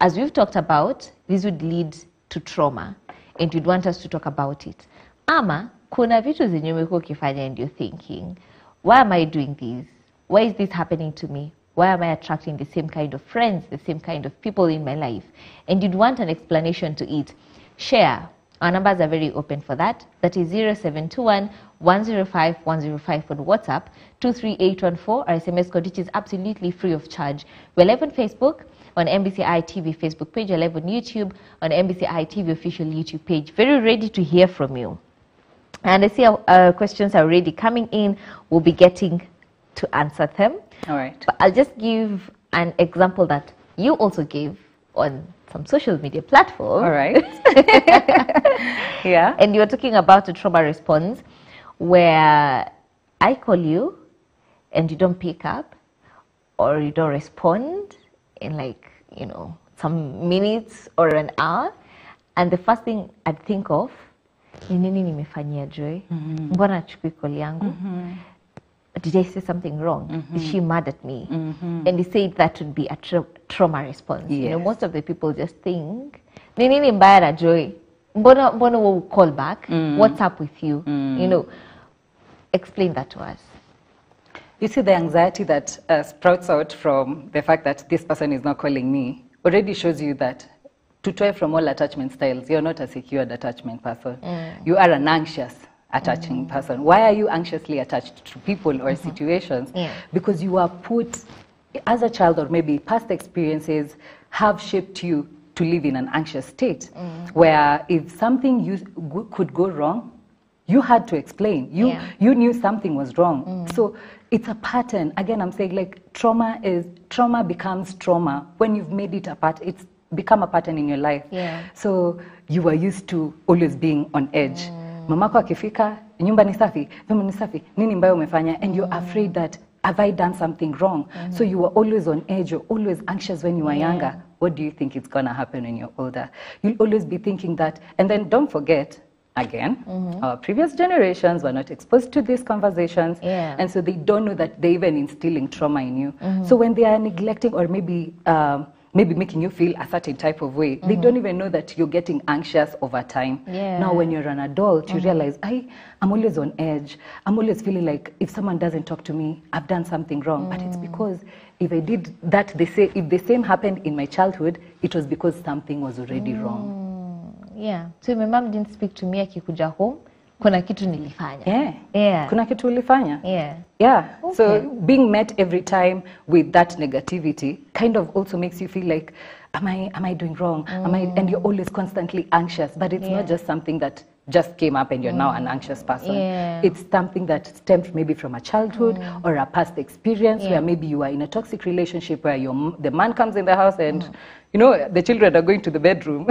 as we've talked about, this would lead to trauma. And you'd want us to talk about it. Ama, kuna vitu zenye umekuwa ukifanya and you're thinking, why am I doing this? Why is this happening to me? Why am I attracting the same kind of friends, the same kind of people in my life? And you'd want an explanation to it. Share. Our numbers are very open for that. That is 0721 105 105 on WhatsApp, 23814, our SMS code, which is absolutely free of charge. We're live on Facebook, on MBCI TV Facebook page, we're live on YouTube, on MBCI TV official YouTube page. Very ready to hear from you. And I see our questions are already coming in. We'll be getting to answer them. All right. But I'll just give an example that you also gave on some social media platform. All right. Yeah. And you were talking about a trauma response where I call you and you don't pick up or you don't respond in like, you know, some minutes or an hour. And the first thing I'd think of, ni nini nimefanyia Joy? Mbona achukui call yangu? Did I say something wrong? Is she mad at me? And he said that would be a trauma response. Yes. You know, most of the people just think, ni nini mbaya na Joy? Mbona will call back? What's up with you? You know, explain that to us. You see, the anxiety that sprouts out from the fact that this person is not calling me already shows you that, to try from all attachment styles, you're not a secured attachment person. You are an anxious attaching person. Why are you anxiously attached to people or situations? Because you are put, as a child, or maybe past experiences have shaped you to live in an anxious state, where if something could go wrong, you had to explain. You knew something was wrong. So it's a pattern. Again, I'm saying, like, trauma becomes trauma when you've made it a part. It's become a pattern in your life. So you are used to always being on edge. Mamako akifika, nyumba ni safi, vyombo ni safi, nini mbaya umefanya? And you're afraid that, have I done something wrong? So you were always on edge, you're always anxious when you were younger. What do you think is going to happen when you're older? You'll always be thinking that. And then don't forget, again, our previous generations were not exposed to these conversations. And so they don't know that they're even instilling trauma in you. So when they are neglecting or maybe making you feel a certain type of way, they don't even know that you're getting anxious over time. Now when you're an adult, you realize, I'm always on edge. I'm always feeling like if someone doesn't talk to me, I've done something wrong. But it's because if I did that, if the same happened in my childhood, it was because something was already wrong. So my mom didn't speak to me akikuja home, kuna kitu nilifanya. Kuna kitu ulifanya. Okay. So being met every time with that negativity kind of also makes you feel like, am I doing wrong? And you're always constantly anxious, but it's not just something that just came up and you're now an anxious person. It's something that stemmed maybe from a childhood or a past experience where maybe you are in a toxic relationship where the man comes in the house and you know the children are going to the bedroom.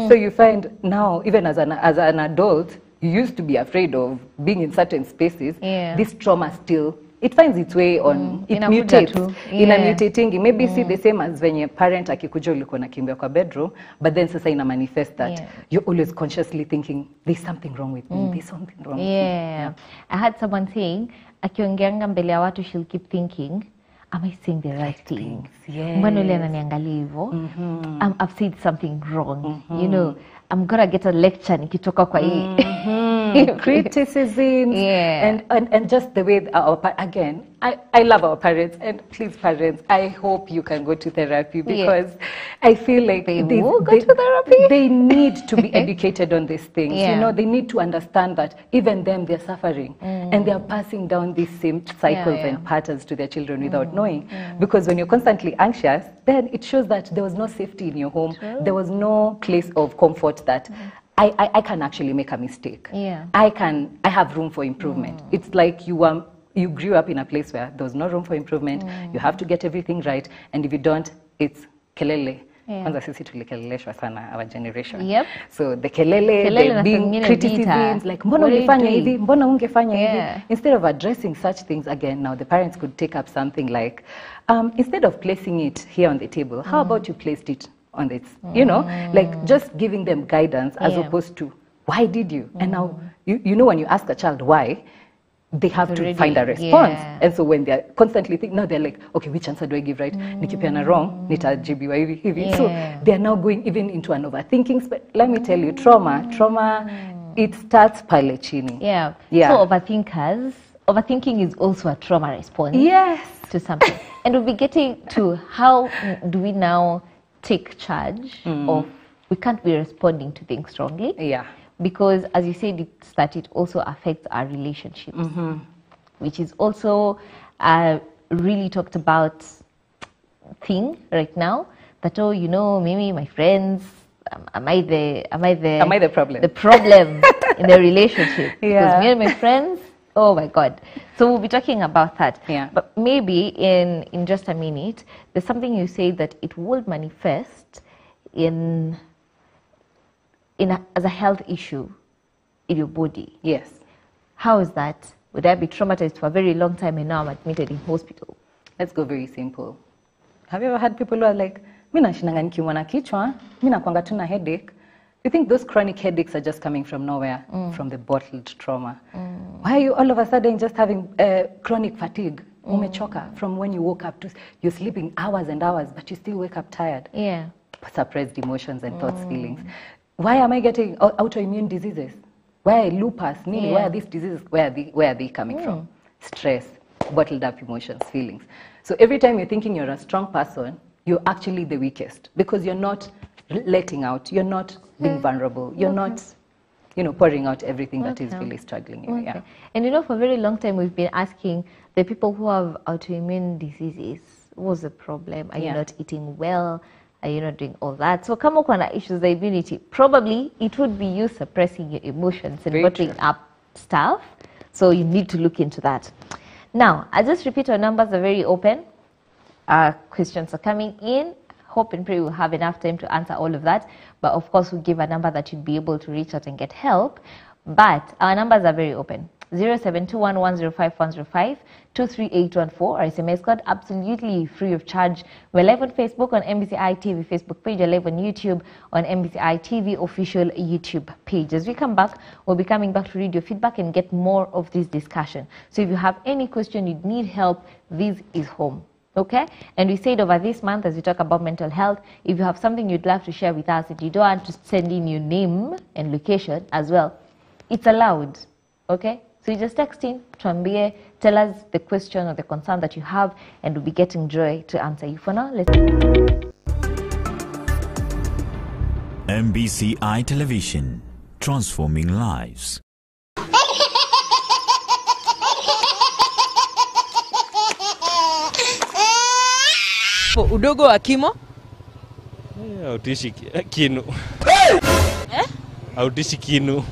So you find now, even as an adult, you used to be afraid of being in certain spaces. This trauma still, it finds its way on, it mutates. Ina mutating. Maybe see the same as when your parent akikuja ulikuwa nakimbia kwa bedroom, but then sasa ina manifest that you're always consciously thinking, there's something wrong with me, there's something wrong with me. I had someone saying, akiongeanga mbele ya watu, she'll keep thinking, am I saying the right thing? Mbona yule ananiangalia hivyo? I've said something wrong. You know, I'm gonna get a lecture nikitoka kwa hii. Criticisms and just the way again, I love our parents, and please parents, I hope you can go to therapy because I feel like they will go to therapy. They need to be educated on these things. You know, they need to understand that even them, they're suffering and they're passing down these same cycles and patterns to their children without knowing. Because when you're constantly anxious, then it shows that there was no safety in your home. There was no place of comfort that I can actually make a mistake. I have room for improvement. It's like you grew up in a place where there was no room for improvement. You have to get everything right, and if you don't, it's kelele. Kwanza sisi tulikeleleshwa sana, our generation. So the kelele the being criticisms, like mbona ulifanya hivi, mbona ungefanya hivi. Instead of addressing such things, again, now the parents could take up something like, instead of placing it here on the table, how about you placed it on its, you know, like just giving them guidance as opposed to, why did you? And now, you know, when you ask a child why, they have to find a response. And so when they're constantly thinking, now they're like, okay, which answer do I give right? Nikipeana wrong, nitajibiwa hivi hivi. So they're now going even into an overthinking. But let me tell you, trauma, it starts pale chini. So overthinkers overthinking is also a trauma response. Yes. To something. And we'll be getting to how do we now take charge of, we can't be responding to things strongly. Yeah. Because as you said, it also affects our relationships, which is also a really talked about thing right now. That, oh, you know, maybe my friends, am I the problem? The problem in the relationship. Because me and my friends, oh my God. So we'll be talking about that. Yeah. But maybe in just a minute, there's something you say that it will manifest as a health issue in your body. Yes. How is that? Would I be traumatized for a very long time and now I'm admitted in hospital? Let's go very simple. Have you ever had people who are like, mina shinanga nikiumwa na kichwa, mina kwanga tu na headache? You think those chronic headaches are just coming from nowhere, from the bottled trauma? Why are you all of a sudden just having chronic fatigue? Umechoka from when you woke up to you're sleeping hours and hours, but you still wake up tired. Yeah. Suppressed emotions and thoughts, feelings. Why am I getting autoimmune diseases? Why lupus? Nini? Where are these diseases? Where are they coming from? Stress, bottled up emotions, feelings. So every time you're thinking you're a strong person, you're actually the weakest because you're not letting out, you're not being vulnerable, you're not, pouring out everything that is really struggling you. Yeah. And for a very long time we've been asking the people who have autoimmune diseases, what's the problem? Are you not eating well? Are you not doing all that? So kama uko na issues of immunity, probably it would be you suppressing your emotions and bottling up stuff. So you need to look into that. Now, I just repeat, our numbers are very open. Questions are coming in. Hope and pray we'll have enough time to answer all of that. But of course, we'll give a number that you'd be able to reach out and get help. But our numbers are very open. 0721105105, 23814, or SMS code, absolutely free of charge. We're live on Facebook on MBCI TV Facebook page, or live on YouTube on MBCI TV official YouTube page. As we come back, we'll be coming back to read your feedback and get more of this discussion. So if you have any question, you need help, this is home. Okay? And we said over this month, as we talk about mental health, if you have something you'd love to share with us and you don't want to send in your name and location as well, it's allowed. Okay? So you just text in, tuambie, tell us the question or the concern that you have, and we'll be getting Joy to answer you. For now, let's... MBCI Television, transforming lives. Udogo wa kimo? Autishi kinu. Autishi kinu.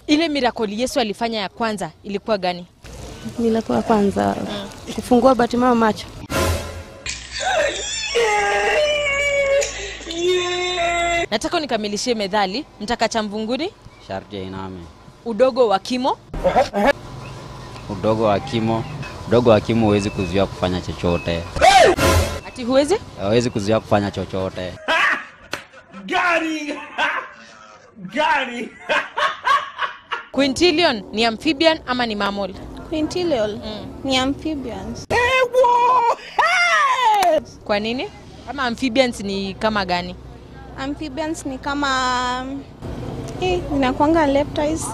Ile miracle Yesu alifanya ya kwanza ilikuwa gani? Miracle ya kwanza kufungua Bartimayo macho. Nataka nikamilishie methali, mtaka cha mvunguni sharti iname. Udogo wa kimo? Udogo wa kimo. Udogo wa kimo huwezi kuzuia kufanya chochote. Ati huwezi? Huwezi kuzuia kufanya chochote. Gari! Quintillion ni amphibian ama ni mammal? Quintillion ni amphibians. Kwa nini? Kama amphibians ni kama gani? Amphibians ni kama zinakuanga reptiles.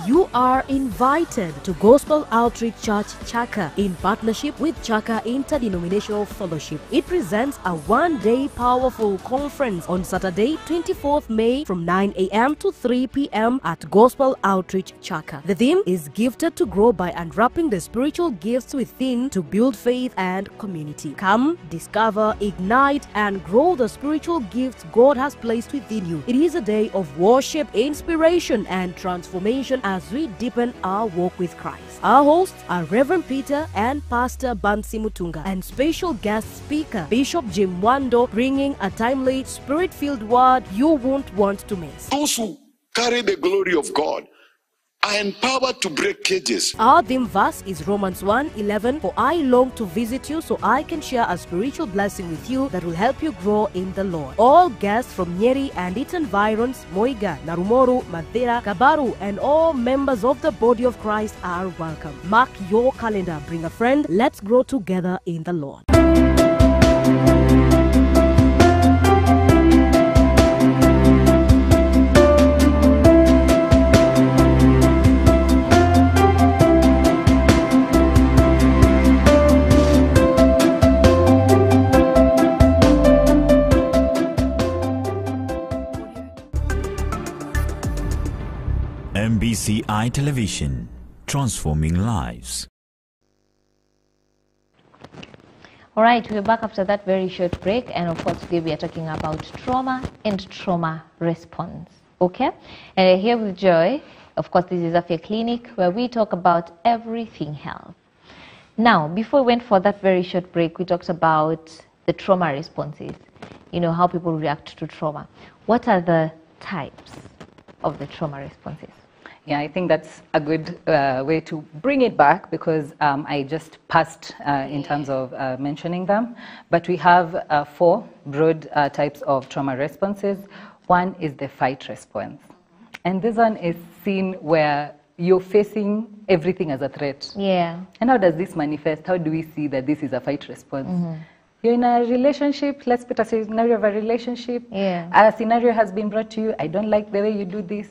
You are invited to Gospel Outreach Church Chaka in partnership with Chaka Interdenominational Fellowship. It presents a one-day powerful conference on Saturday, 24th May from 9 a.m. to 3 p.m. at Gospel Outreach Chaka. The theme is Gifted to Grow by Unwrapping the Spiritual Gifts Within to Build Faith and Community. Come, discover, ignite, and grow the spiritual gifts God has placed within you. It is a day of worship, inspiration, and transformation as we deepen our walk with Christ. Our hosts are Reverend Peter and Pastor Bansi Mutunga, and special guest speaker Bishop Jim Wando, bringing a timely, spirit-filled word you won't want to miss. Those who carry the glory of God are empowered to break cages. Our theme verse is Romans 1:11. For I long to visit you so I can share a spiritual blessing with you that will help you grow in the Lord. All guests from Nyeri and its environs, Moiga, Narumoru, Mathera, Kabaru, and all members of the body of Christ are welcome. Mark your calendar, bring a friend, let's grow together in the Lord. MBCI Television, transforming lives. All right, we're back after that very short break, and of course today we are talking about trauma and trauma response. Okay, and here with Joy. Of course, this is Afya Clinic, where we talk about everything health. Now, before we went for that very short break, we talked about the trauma responses. You know, how people react to trauma. What are the types of the trauma responses? Yeah, I think that's a good way to bring it back, because I just passed in terms of mentioning them. But we have 4 broad types of trauma responses. One is the fight response. And this one is seen where you're facing everything as a threat. Yeah. And how does this manifest? How do we see that this is a fight response? You're in a relationship, let's put a scenario of a relationship. Yeah. A scenario has been brought to you, I don't like the way you do this.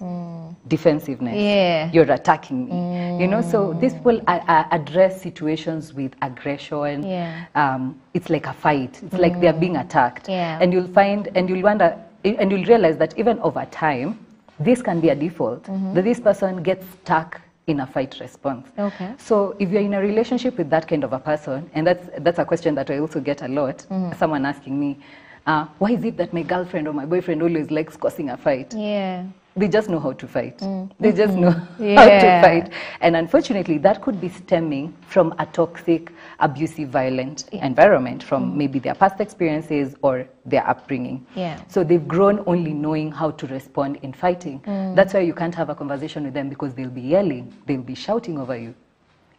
Defensiveness. Yeah. You're attacking me. You know, so these people address situations with aggression. Yeah. It's like a fight. It's like they're being attacked. Yeah. And you'll find, and you'll wonder, and you'll realize that even over time, this can be a default, that this person gets stuck in a fight response. Okay. So if you're in a relationship with that kind of a person, and that's a question that I also get a lot, someone asking me, why is it that my girlfriend or my boyfriend always likes causing a fight? Yeah. They just know how to fight. They just know how to fight. And unfortunately, that could be stemming from a toxic, abusive, violent environment, from maybe their past experiences or their upbringing. Yeah. So they've grown only knowing how to respond in fighting. That's why you can't have a conversation with them, because they'll be yelling, they'll be shouting over you.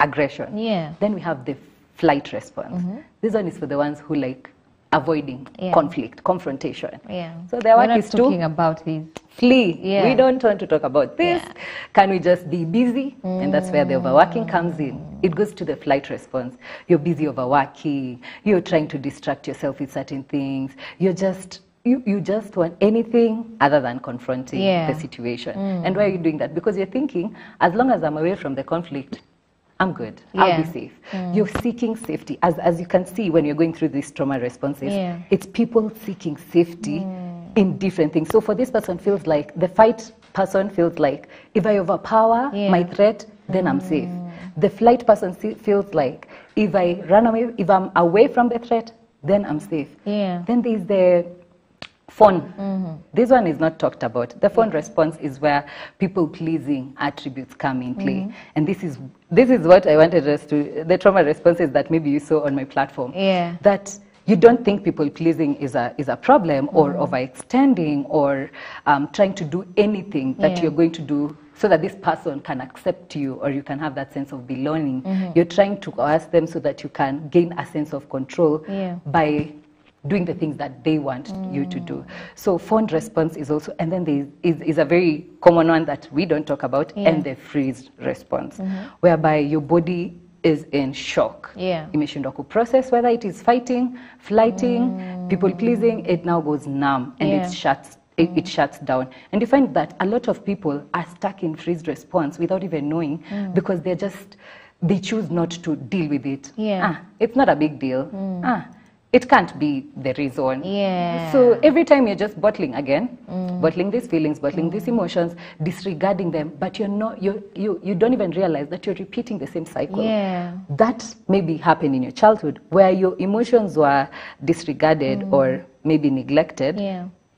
Aggression. Yeah. Then we have the flight response. This one is for the ones who like avoiding conflict, confrontation. Yeah. So their We're work not is talking to about these. flee. Yeah. We don't want to talk about this. Yeah. Can we just be busy? And that's where the overworking comes in. It goes to the flight response. You're busy overworking. You're trying to distract yourself with certain things. You just want anything other than confronting the situation. And why are you doing that? Because you're thinking, as long as I'm away from the conflict, I'm good. I'll be safe. You're seeking safety. As you can see when you're going through these trauma responses, it's people seeking safety in different things. So for this person, feels like the fight person feels like, if I overpower my threat, then I'm safe. The flight person feels like, if I run away, if I'm away from the threat, then I'm safe. Yeah. Then there's the phone. This one is not talked about. The phone response is where people pleasing attributes come in play. And this is what I wanted us to, the trauma responses that maybe you saw on my platform. Yeah. That you don't think people pleasing is a problem, or overextending, or trying to do anything that you're going to do so that this person can accept you, or you can have that sense of belonging. You're trying to coerce them so that you can gain a sense of control by doing the things that they want you to do. So phone response is also, and then there is a very common one that we don't talk about, and the freeze response, whereby your body is in shock. Imeshindwa ku process whether it is fighting, flighting, people pleasing, it now goes numb, and it shuts down. And you find that a lot of people are stuck in freeze response without even knowing, because they choose not to deal with it. It's not a big deal. It can't be the reason. So every time you're just bottling again, bottling these feelings, bottling these emotions, disregarding them, but you don't even realize that you're repeating the same cycle. That maybe happened in your childhood, where your emotions were disregarded or maybe neglected.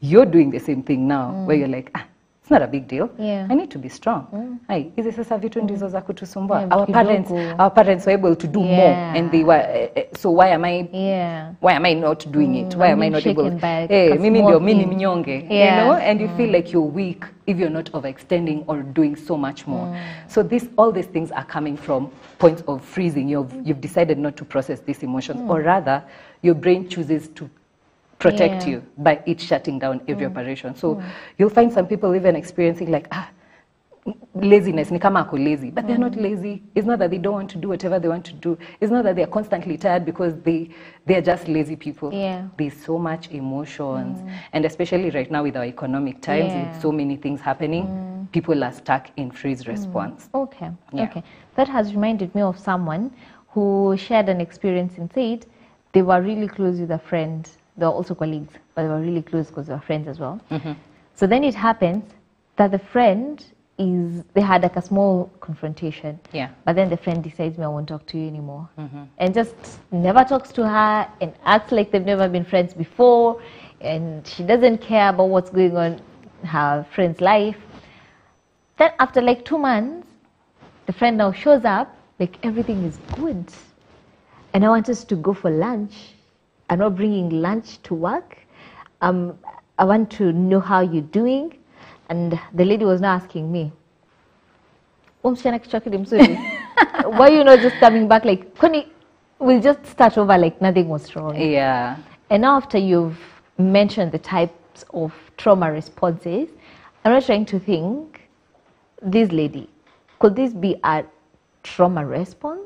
You're doing the same thing now, where you're like, it's not a big deal. I need to be strong. Hizi sasa vitu ndizo za kutusumbua. Our parents were able to do more, and they were. So why am I not doing it? Why am I not able? Mimi ndio mimi mnyonge. You know, and you feel like you're weak if you're not overextending or doing so much more. So all these things are coming from points of freezing. You've decided not to process these emotions, or rather, your brain chooses to protect you by it shutting down every operation. So you'll find some people even experiencing like, laziness, ni kama ako lazy, but they're not lazy. It's not that they don't want to do whatever they want to do. It's not that they're constantly tired, because they're just lazy people. There's so much emotions, and especially right now with our economic times, with so many things happening, people are stuck in freeze response. Okay. That has reminded me of someone who shared an experience and said they were really close with a friend. They were also colleagues, but they were really close because they were friends as well. So then it happens that the friend is they had like a small confrontation. Yeah. But then the friend decides, I won't talk to you anymore. And just never talks to her and acts like they've never been friends before. And she doesn't care about what's going on in her friend's life. Then after like 2 months, the friend now shows up, like everything is good. And I want us to go for lunch. I'm not bringing lunch to work. I want to know how you're doing. And the lady was now asking me, why are you not just coming back? Like, we'll just start over like nothing was wrong. Yeah. And now after you've mentioned the types of trauma responses, I'm not trying to think, this lady, could this be a trauma response?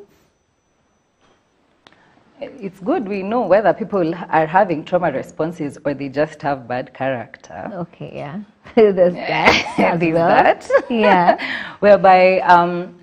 It's good we know whether people are having trauma responses or they just have bad character. Okay, yeah. There's that as There's well. that. Yeah. Whereby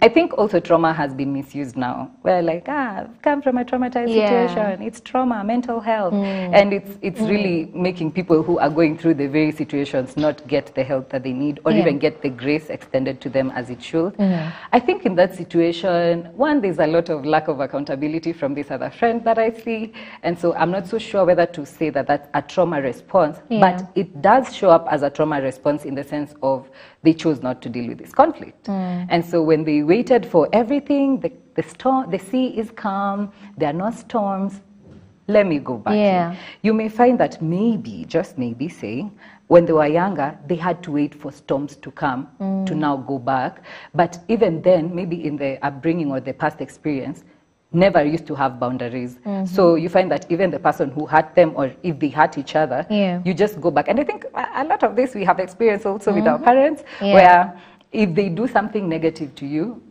I think also trauma has been misused now. We're like, I've come from a traumatized situation. It's trauma, mental health. And it's really making people who are going through the very situations not get the help that they need or even get the grace extended to them as it should. I think in that situation, one, there's a lot of lack of accountability from this other friend that I see. And so I'm not so sure whether to say that that's a trauma response, but it does show up as a trauma response in the sense of they chose not to deal with this conflict. And so when they waited for everything, the sea is calm, there are no storms, let me go back in. You may find that maybe, just maybe saying, when they were younger, they had to wait for storms to come to now go back. But even then, maybe in the upbringing or the past experience, never used to have boundaries. So you find that even the person who hurt them or if they hurt each other, you just go back. And I think a lot of this we have experienced also with our parents, where if they do something negative to you,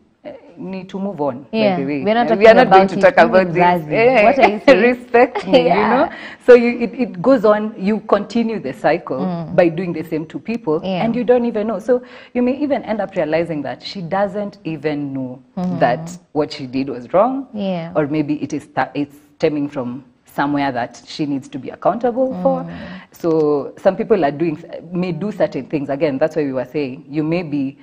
need to move on. By the way. We are not going to talk about this. What are you saying? Respect me, you know. So it goes on. You continue the cycle by doing the same to people, and you don't even know. So you may even end up realizing that she doesn't even know that what she did was wrong, or maybe it's stemming from somewhere that she needs to be accountable for. So some people may do certain things. Again, that's why we were saying you may be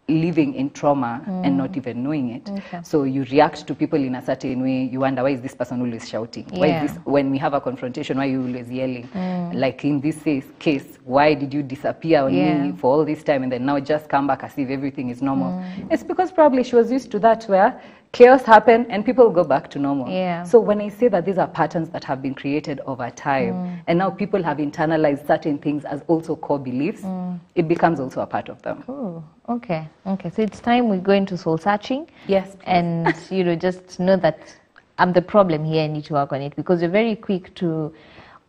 living in trauma and not even knowing it. So you react to people in a certain way. You wonder, why is this person always shouting? Why is this, when we have a confrontation, why are you always yelling? Like in this case, why did you disappear on me for all this time and then now just come back as if everything is normal? It's because probably she was used to that where chaos happened and people go back to normal. So when I say that these are patterns that have been created over time and now people have internalized certain things as also core beliefs, it becomes also a part of them. Oh, okay. So it's time we go into soul searching. Yes. Please. And, just know that I'm the problem here. I need to work on it because you're very quick to,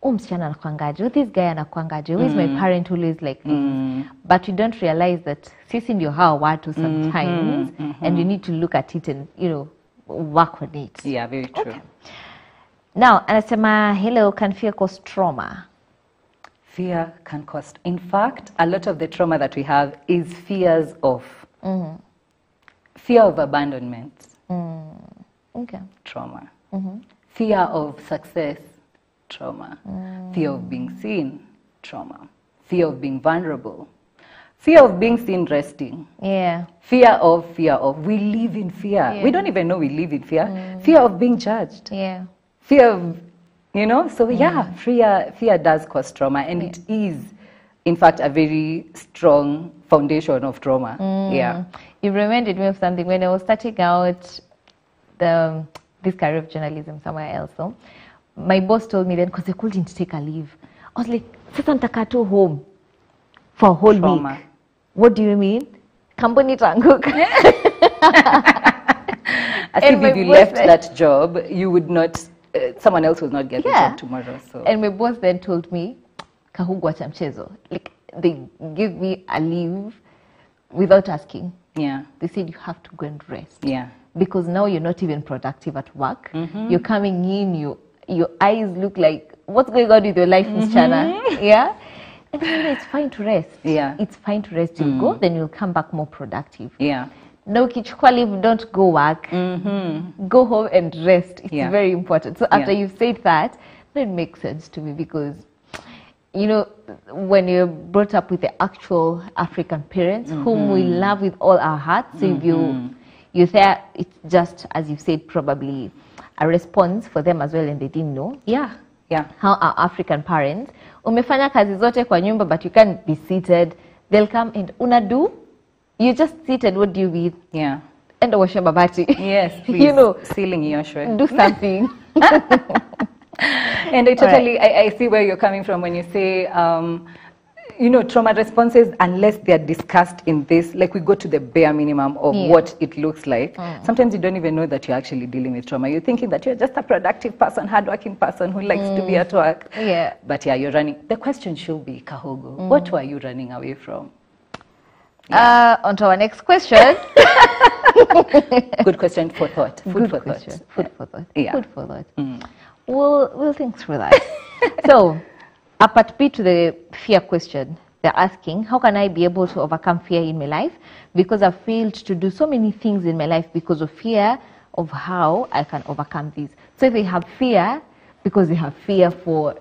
msichana anakwangaje, this guy anakwangaje, who is my parent always like this. But you don't realize that sisi ndio hawa watu sometimes and you need to look at it and, work on it. Yeah, very true. Okay. Now, anasema, hello, can fear cause trauma? Fear can cause. In fact, a lot of the trauma that we have is fears of fear of abandonment. Trauma. Fear of success. Trauma. Fear of being seen. Trauma. Fear of being vulnerable. Fear of being seen resting. Fear of. We live in fear. We don't even know we live in fear. Fear of being judged. Fear of, so fear does cause trauma, and it is, in fact, a very strong foundation of trauma. It reminded me of something when I was starting out this career of journalism somewhere else. So my boss told me then, because I couldn't take a leave, I was like, sasa nitakaa tu home for a whole week. What do you mean? Company tanguka. As if you left that job, you would not, someone else would not get the job tomorrow. So. And my boss then told me, kahugwa cha mchezo. Like, they give me a leave without asking. They said, you have to go and rest. Because now you're not even productive at work. You're coming in, your eyes look like, what's going on with your life, Miss Chana? And then it's fine to rest. It's fine to rest. You'll go, then you'll come back more productive. No kichukua leave, don't go work. Go home and rest. It's very important. So after you've said that, it makes sense to me because you know, when you're brought up with the actual African parents, whom we love with all our hearts, so if you say it's just, as you said, probably a response for them as well, and they didn't know. Yeah. How our African parents, umefanya kazi zote kwa nyumba, but you can't be seated. They'll come and unadu, you just seated, what do you with? Yeah. And washe babati. Yes, please. You know, Sealing Yoshua. do something. And I totally, I see where you're coming from when you say, you know, trauma responses, unless they're discussed in this, like we go to the bare minimum of what it looks like. Sometimes you don't even know that you're actually dealing with trauma. You're thinking that you're just a productive person, hardworking person who likes to be at work. Yeah. But yeah, you're running. The question should be, Kahogo, what were you running away from? On to our next question. Good question for thought. Food for thought. Food for thought. Yeah. Food for thought. We'll think through that. So, a part B to the fear question, they're asking, how can I be able to overcome fear in my life? Because I've failed to do so many things in my life because of fear of how I can overcome these. So if they have fear, because they have fear for,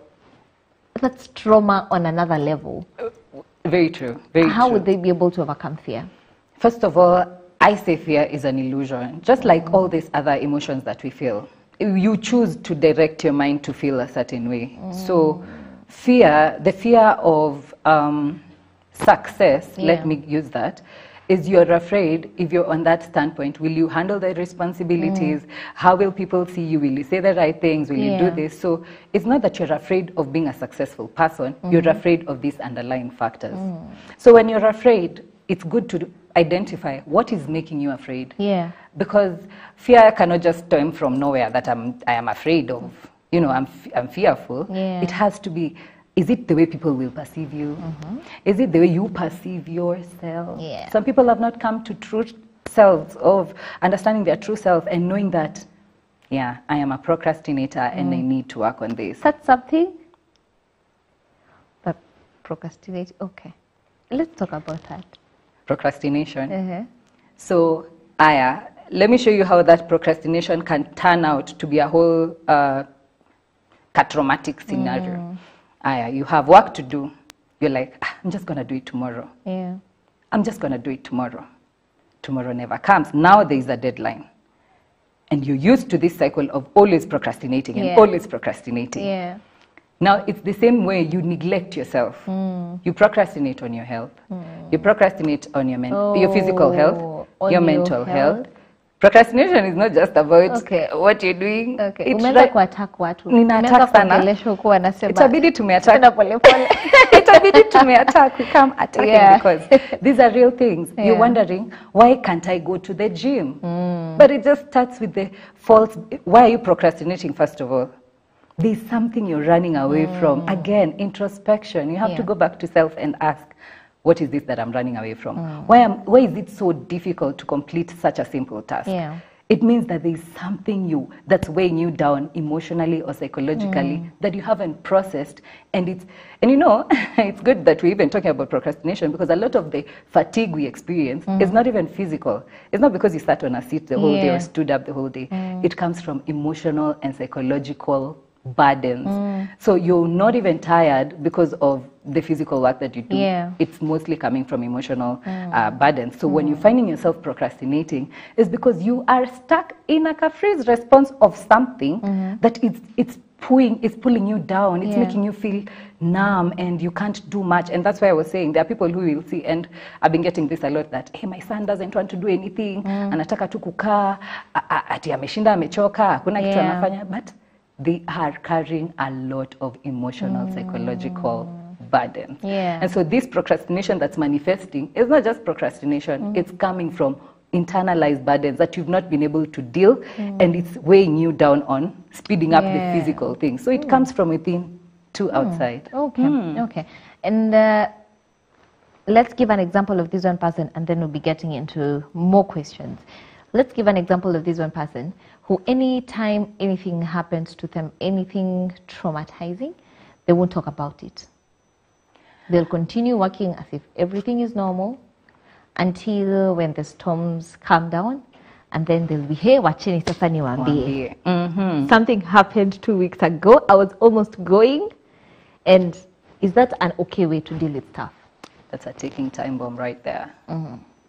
that's trauma on another level. Very true. Very How true. would they be able to overcome fear? First of all, I say fear is an illusion, just like all these other emotions that we feel. You choose to direct your mind to feel a certain way. So fear, the fear of success, let me use that, is you're afraid, if you're on that standpoint, will you handle the responsibilities? How will people see you? Will you say the right things? Will you do this? So it's not that you're afraid of being a successful person, you're afraid of these underlying factors. So when you're afraid, it's good to identify what is making you afraid. Yeah. Because fear cannot just stem from nowhere that I am afraid of, you know, I'm fearful. Yeah. It has to be, is it the way people will perceive you? Is it the way you perceive yourself? Yeah. Some people have not come to true selves of understanding their true self and knowing that, yeah, I am a procrastinator and I need to work on this. That's something? But procrastinate, okay. Let's talk about that. Procrastination. So, Aya, let me show you how that procrastination can turn out to be a whole traumatic scenario. Aya, you have work to do. You're like, I'm just going to do it tomorrow. Yeah. I'm just going to do it tomorrow. Tomorrow never comes. Now there is a deadline. And you're used to this cycle of always procrastinating and always procrastinating. Yeah. Now, it's the same way you neglect yourself. You procrastinate on your health. You procrastinate on your physical health, your mental health. Procrastination is not just about what you're doing. Umeanza kuattack watu. Ninaattack sana. Kuongelesha huku anasema. Itabidi tumeattack. Tena pole pole. Itabidi tumeattack. We come attacking because these are real things. You're wondering, why can't I go to the gym? But it just starts with the false. Why are you procrastinating, first of all? There's something you're running away from. Again, introspection. You have to go back to self and ask, what is this that I'm running away from? Why is it so difficult to complete such a simple task? Yeah. It means that there's something that's weighing you down emotionally or psychologically that you haven't processed. And you know, it's good that we're even talking about procrastination, because a lot of the fatigue we experience is not even physical. It's not because you sat on a seat the whole day or stood up the whole day. It comes from emotional and psychological burdens. So you're not even tired because of the physical work that you do. It's mostly coming from emotional burdens. So when you're finding yourself procrastinating, it's because you are stuck in a capricious response of something that it's pulling you down. It's making you feel numb and you can't do much. And that's why I was saying there are people who will see, and I've been getting this a lot, that hey, my son doesn't want to do anything, anataka tu kukaa, ati ameshinda amechoka, hakuna kitu anafanya, but they are carrying a lot of emotional, psychological burdens. And so this procrastination that's manifesting is not just procrastination, it's coming from internalized burdens that you've not been able to deal, and it's weighing you down on speeding up the physical things. So it comes from within to outside. Okay. And let's give an example of this one person, and then we'll be getting into more questions. Let's give an example of this one person who anytime anything happens to them, anything traumatizing, they won't talk about it. They'll continue working as if everything is normal until when the storms calm down, and then they'll be, hey, wacheni sasa niwaambie. Something happened 2 weeks ago. I was almost going, and Is that an okay way to deal with stuff? That's a ticking time bomb right there.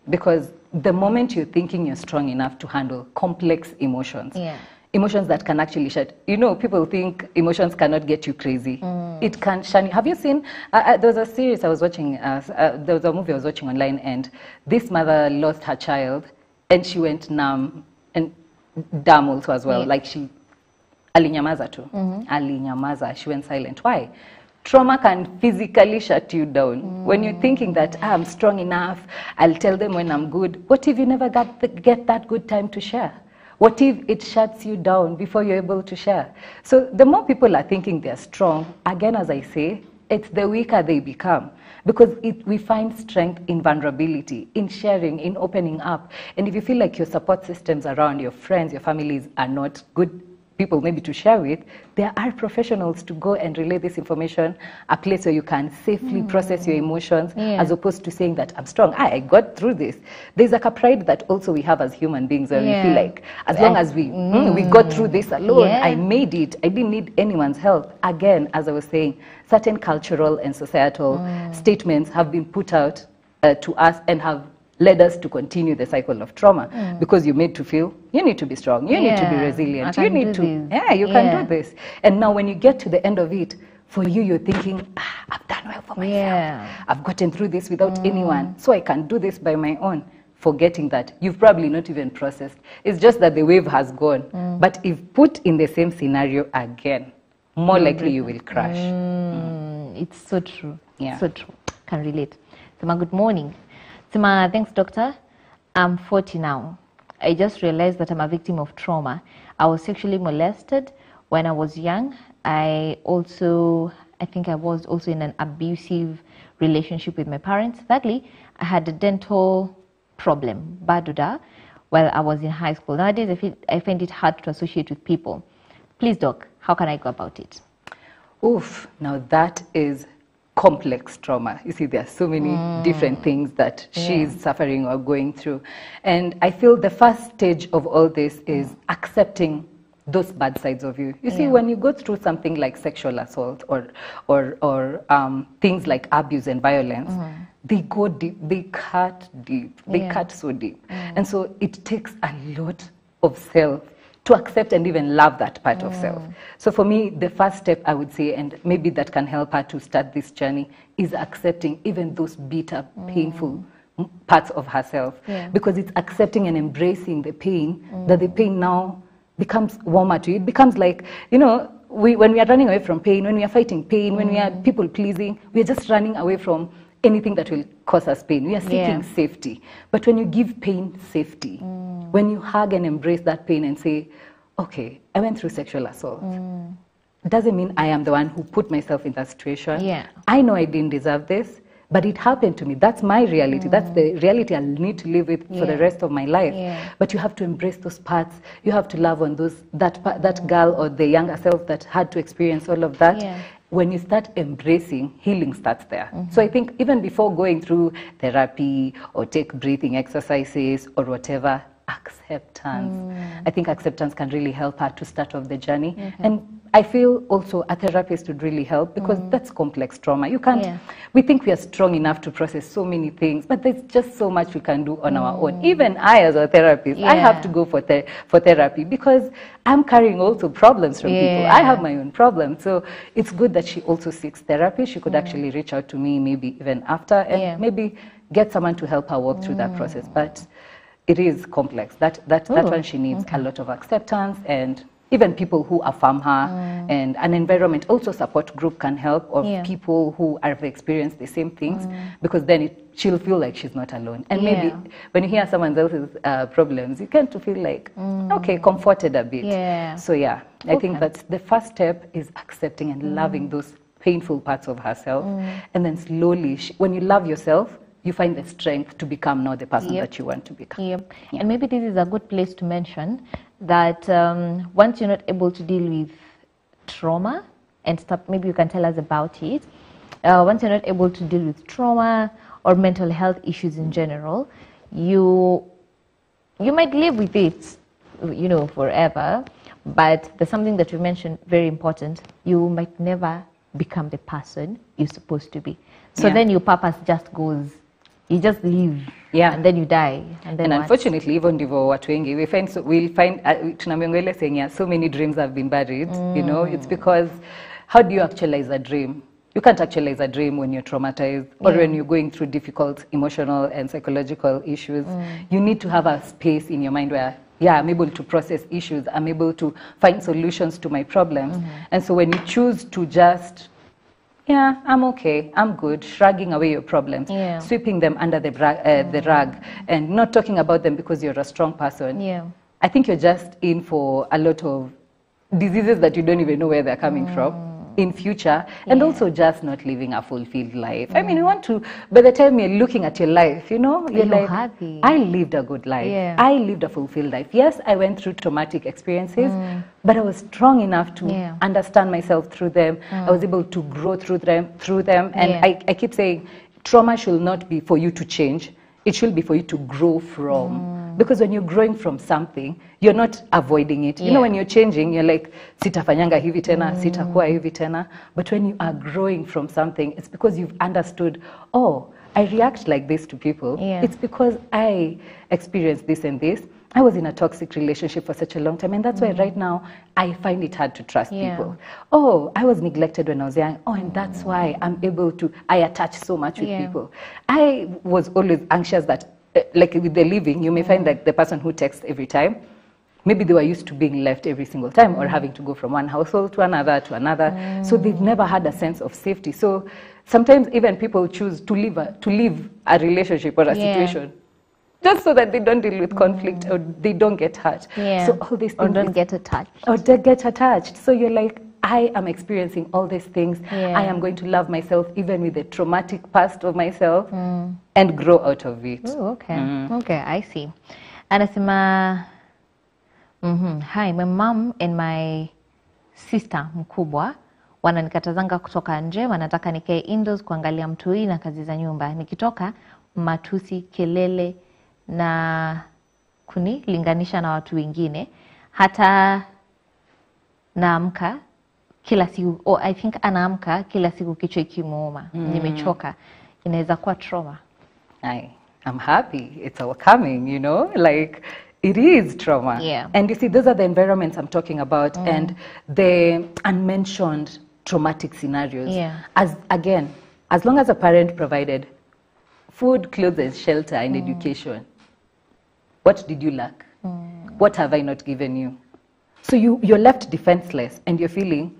Because the moment you're thinking you're strong enough to handle complex emotions, emotions that can actually shut, you know, people think emotions cannot get you crazy. It can, Shani, have you seen, there was a series I was watching, there was a movie I was watching online, and this mother lost her child and she went numb and dumb also as well. Like she, alinyamaza tu. Alinyamaza, she went silent. Why? Trauma can physically shut you down. When you're thinking that I'm strong enough, I'll tell them when I'm good. What if you never get that good time to share? What if it shuts you down before you're able to share? So the more people are thinking they're strong, again, as I say, it's the weaker they become. Because we find strength in vulnerability, in sharing, in opening up. And if you feel like your support systems around your friends, your families are not good people maybe to share with, there are professionals to go and relay this information, a place where you can safely process your emotions, as opposed to saying that I'm strong. I got through this. There's like a pride that also we have as human beings, where we feel like as long as we got through this alone, I made it. I didn't need anyone's help. Again, as I was saying, certain cultural and societal statements have been put out to us and have led us to continue the cycle of trauma, because you're made to feel you need to be strong, you need to be resilient, you need to, you can do this. And now when you get to the end of it, for you, you're thinking, I've done well for myself. I've gotten through this without anyone, so I can do this by my own. Forgetting that you've probably not even processed. It's just that the wave has gone. But if put in the same scenario again, more likely you will crash. It's so true. So true. Can relate. Sema, good morning. Sema, thanks, doctor. I'm 40 now. I just realized that I'm a victim of trauma. I was sexually molested when I was young. I think I was also in an abusive relationship with my parents. Thirdly, I had a dental problem, baduda, while I was in high school. Nowadays, I find it hard to associate with people. Please, doc, how can I go about it? Oof, now that is complex trauma. You see, there are so many different things that she's suffering or going through. And I feel the first stage of all this is accepting those bad sides of you. You see, when you go through something like sexual assault or things like abuse and violence, they go deep, they cut deep, they cut so deep. And so it takes a lot of self to accept and even love that part of self. So for me, the first step, I would say, and maybe that can help her to start this journey, is accepting even those bitter, painful parts of herself. Because it's accepting and embracing the pain, that the pain now becomes warmer to you. It becomes like, you know, when we are running away from pain, when we are fighting pain, when we are people pleasing, we are just running away from anything that will cause us pain. We are seeking safety. But when you give pain safety, when you hug and embrace that pain and say, okay, I went through sexual assault. Doesn't mean I am the one who put myself in that situation. I know I didn't deserve this, but it happened to me. That's my reality. That's the reality I'll need to live with for the rest of my life. But you have to embrace those parts. You have to love on that girl or the younger self that had to experience all of that. When you start embracing, healing starts there. So I think even before going through therapy or take breathing exercises or whatever, acceptance. I think acceptance can really help her to start off the journey. And I feel also a therapist would really help, because that's complex trauma. You can't, we think we are strong enough to process so many things, but there's just so much we can do on our own. Even I, as a therapist, I have to go for therapy, because I'm carrying also problems from people. I have my own problems. So it's good that she also seeks therapy. She could actually reach out to me maybe even after, and maybe get someone to help her walk through that process. But it is complex. That one, she needs a lot of acceptance, and even people who affirm her, and an environment, also support group can help, of people who have experienced the same things, because then she'll feel like she's not alone. And maybe when you hear someone else's problems, you tend to feel like, okay, comforted a bit. So I think that's the first step, is accepting and loving those painful parts of herself. And then slowly, when you love yourself, you find the strength to become now the person that you want to become. And maybe this is a good place to mention that once you're not able to deal with trauma and stuff, maybe you can tell us about it. Once you're not able to deal with trauma or mental health issues in general, you might live with it, you know, forever. But there's something that you mentioned, very important. You might never become the person you're supposed to be. So then your purpose just goes, you just live, and then you die, and then and what? unfortunately, even ndivyo watu wengi we'll find tunaambiwa ile saying ya so many dreams have been buried. You know, it's because how do you actualize a dream? You can't actualize a dream when you're traumatized or when you're going through difficult emotional and psychological issues. You need to have a space in your mind where, I'm able to process issues. I'm able to find solutions to my problems. And so when you choose to just, I'm okay, I'm good, shrugging away your problems, sweeping them under the rug, and not talking about them because you're a strong person, I think you're just in for a lot of diseases that you don't even know where they're coming from in future, and also just not living a fulfilled life. I mean, you want to, by the time you're looking at your life, you know, you're like, happy. I lived a good life. I lived a fulfilled life. Yes, I went through traumatic experiences, but I was strong enough to understand myself through them. I was able to grow through them. And I keep saying, trauma should not be for you to change. It should be for you to grow from. Because when you're growing from something, you're not avoiding it. You know, when you're changing, you're like, sitafanyanga hivi tena, sitakuwa hivi tena. But when you are growing from something, it's because you've understood, oh, I react like this to people. It's because I experienced this and this. I was in a toxic relationship for such a long time, and that's why right now I find it hard to trust people. Oh, I was neglected when I was young. Oh, and that's why I attach so much with people. I was always anxious that, like with the living, you may find like the person who texts every time, maybe they were used to being left every single time or having to go from one household to another. So they've never had a sense of safety. So sometimes even people choose to leave a relationship or a situation just so that they don't deal with conflict or they don't get hurt. So all these things, or don't get attached. Or they get attached. So you're like, I am experiencing all these things. I am going to love myself even with the traumatic past of myself and grow out of it. Oh, okay. Okay, I see. Anasema, hi, my mom and my sister mkubwa wananikatazanga kutoka nje, wanataka nikae indoors kuangalia mtui na kazi za nyumba. Nikitoka matusi, kelele na kunilinganisha na watu wengine. Hata naamka kila siku, I think anaamka kila siku kichwa ikimuuma. Nimechoka. Inaweza kuwa trauma. I'm happy it's all coming, you know, like it is trauma. And you see, those are the environments I'm talking about, and the unmentioned traumatic scenarios. As long as a parent provided food, clothes, and shelter and education, what did you lack? What have I not given you? So you're left defenseless and you're feeling,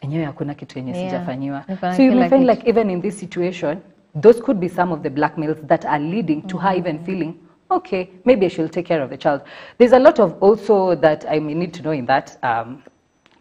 enyewe hakuna kitu yenye sijafanyiwa. So you may find like even in this situation, those could be some of the blackmails that are leading to her even feeling, okay, maybe I should take care of the child. There's a lot of also that I may need to know in that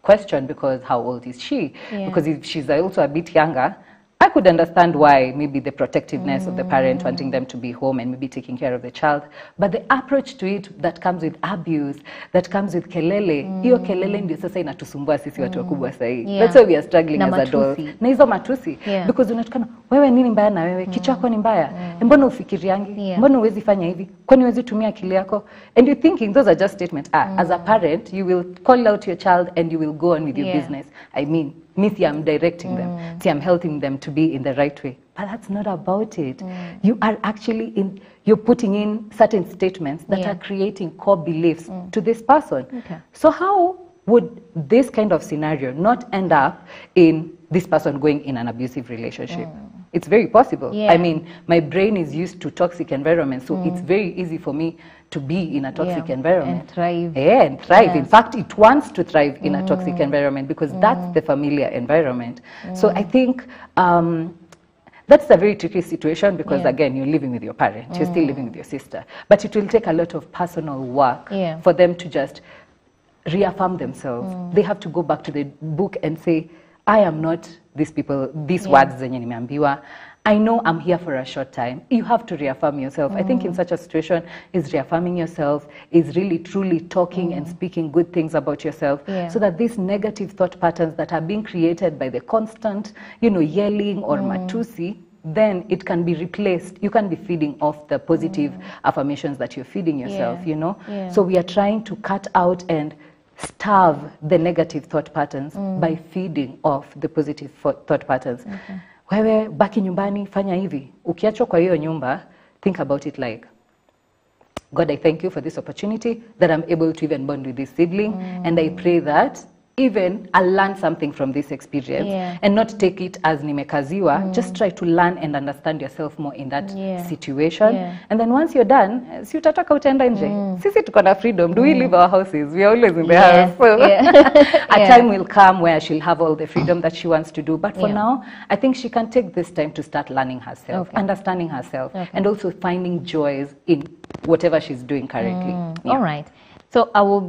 question, because how old is she? Because if she's also a bit younger, I could understand why maybe the protectiveness of the parent wanting them to be home and maybe taking care of the child. But the approach to it that comes with abuse, that comes with kelele, hiyo kelele ndio sasa inatusumbua sisi watu wakubwa sahi. That's why we are struggling as adults. Na hizo matusi. Because unatukana, wewe nini mbaya na wewe? Kichwa chako ni mbaya. Mbona ufikiriangi? Mbona huwezi fanya hivi? Kwani huwezi tumia akili yako? And you're thinking those are just statements. As a parent, you will call out your child and you will go on with your business. I mean, I'm directing them. See, I'm helping them to be in the right way. But that's not about it. You are actually you're putting in certain statements that are creating core beliefs to this person. So how would this kind of scenario not end up in this person going in an abusive relationship? It's very possible. I mean, my brain is used to toxic environments, so it's very easy for me to be in a toxic environment. And thrive. And thrive. In fact, it wants to thrive in a toxic environment because that's the familiar environment. So I think that's a very tricky situation because, again, you're living with your parent. You're still living with your sister. But it will take a lot of personal work for them to just reaffirm themselves. They have to go back to the book and say, I am not these people, these words zenye nimeambiwa. I know I'm here for a short time. You have to reaffirm yourself. I think in such a situation, is reaffirming yourself, is really truly talking and speaking good things about yourself, so that these negative thought patterns that are being created by the constant, yelling or matusi, then it can be replaced. You can be feeding off the positive affirmations that you're feeding yourself, So we are trying to cut out and starve the negative thought patterns by feeding off the positive thought patterns. Wewe baki nyumbani, fanya hivi. Ukiachwa kwa hiyo nyumba, think about it like, God, I thank you for this opportunity that I'm able to even bond with this sibling, and I pray that even I'll learn something from this experience and not take it as nimekaziwa. Just try to learn and understand yourself more in that situation. And then once you're done, si utatoka utaenda nje. Sisi tuko na freedom. Do we leave our houses? We are always in the house. So a time will come where she'll have all the freedom that she wants to do. But for now, I think she can take this time to start learning herself, understanding herself, and also finding joys in whatever she's doing currently. All right. So we'll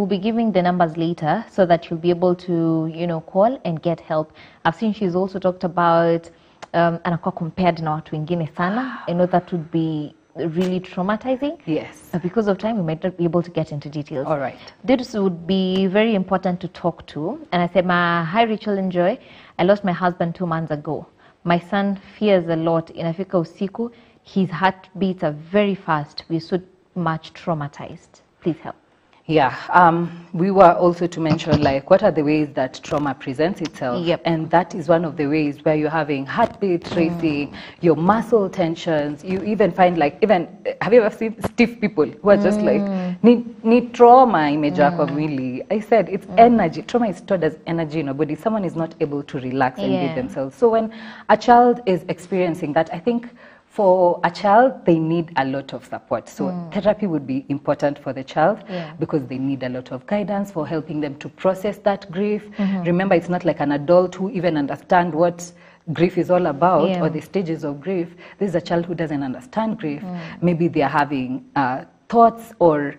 be giving the numbers later so that you'll be able to, you know, call and get help. I've seen she's also talked about anakuwa compared na watu wengine sana. I know that would be really traumatizing. Yes. But because of time, we might not be able to get into details. All right. This would be very important to talk to. And I said, hi, Rachel and Joy. I lost my husband 2 months ago. My son fears a lot. Inafika usiku, his heartbeats are very fast. We're so much traumatized. Please help. Yeah, we were also to mention like what are the ways that trauma presents itself, and that is one of the ways where you're having heartbeat racing, your muscle tensions. You even find like have you ever seen stiff people who are just like need trauma imejaa kwa mwili? I said it's energy. Trauma is stored as energy in our body. Someone is not able to relax and be themselves. So when a child is experiencing that, I think for a child, they need a lot of support. So therapy would be important for the child because they need a lot of guidance for helping them to process that grief. Remember, it's not like an adult who even understands what grief is all about or the stages of grief. This is a child who doesn't understand grief. Maybe they are having thoughts or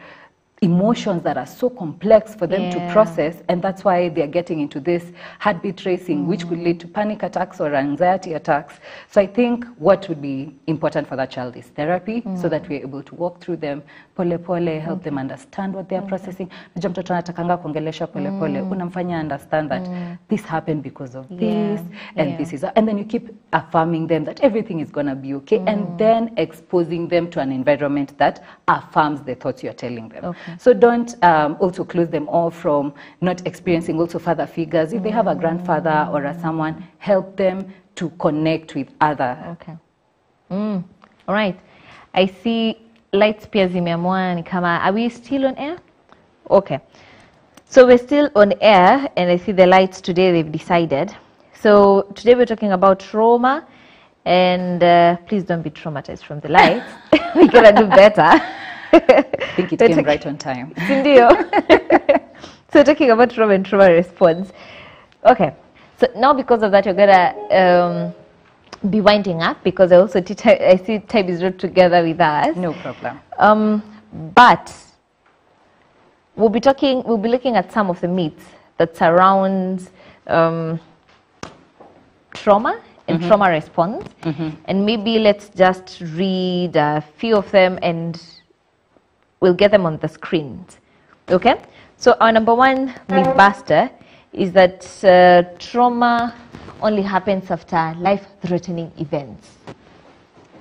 emotions that are so complex for them to process, and that's why they're getting into this heartbeat racing, which could lead to panic attacks or anxiety attacks. So I think what would be important for that child is therapy, so that we're able to walk through them pole pole, help them understand what they're processing. Najua mtoto anatakanga kuongelesha pole pole, unamfanya understand that this happened because of this, and this is, and then you keep affirming them that everything is gonna be okay, and then exposing them to an environment that affirms the thoughts you're telling them. So don't also close them off from not experiencing also father figures. If they have a grandfather or someone, help them to connect with other. All right. I see lights pia zimeamua ni kama, are we still on air? Okay. So we're still on air, and I see the lights today, they've decided. So today we're talking about trauma, and please don't be traumatized from the lights. We're going to do better. I think it came right on time. So talking about trauma and trauma response. Okay. So now because of that, you're going to be winding up because I see time is not together with us. No problem. But we'll be looking at some of the myths that surround trauma and trauma response. And maybe let's just read a few of them and we'll get them on the screens. Okay? So our number one myth buster is that trauma only happens after life-threatening events.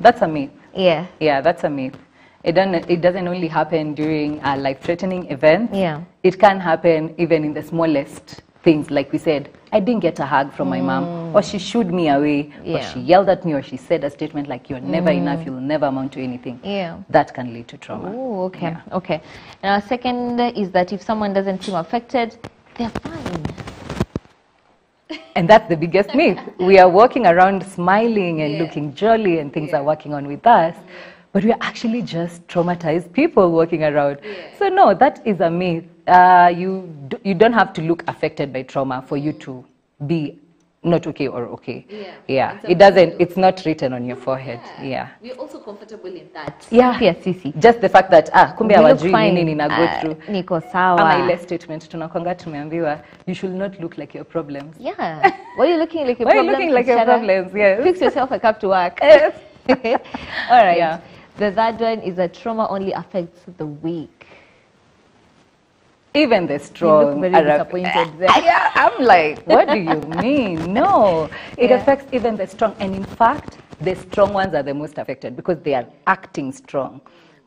That's a myth. Yeah. Yeah, that's a myth. It doesn't only happen during a life-threatening event. Yeah. It can happen even in the smallest things. Like we said, I didn't get a hug from my mom, or she shooed me away, or she yelled at me, or she said a statement like, you're never enough, you'll never amount to anything. Yeah. That can lead to trauma. Oh, okay. Yeah. Okay. And our second is that if someone doesn't seem affected, they're fine. And that's the biggest myth. We are walking around smiling and looking jolly and things are working on with us, but we are actually just traumatized people walking around. So no, that is a myth. You don't have to look affected by trauma for you to be not okay or okay. Yeah. It's not written on your forehead. Yeah. We're also comfortable in that. Yeah. Sisi. Just the fact that kumbe hawajui nini nina go through. Niko sawa. Ama ile statement tunakwanga tumeambiwa you should not look like your problems. Yeah. Why are you looking like your Why are problems? you looking like your problems? Yes. Fix yourself, I come to work. Yes. All right. Yeah. The third one is that trauma only affects the weak. Even the strong. You look very disappointed there. Yeah, I'm like, what do you mean? No, it affects even the strong. And in fact, the strong ones are the most affected because they are acting strong.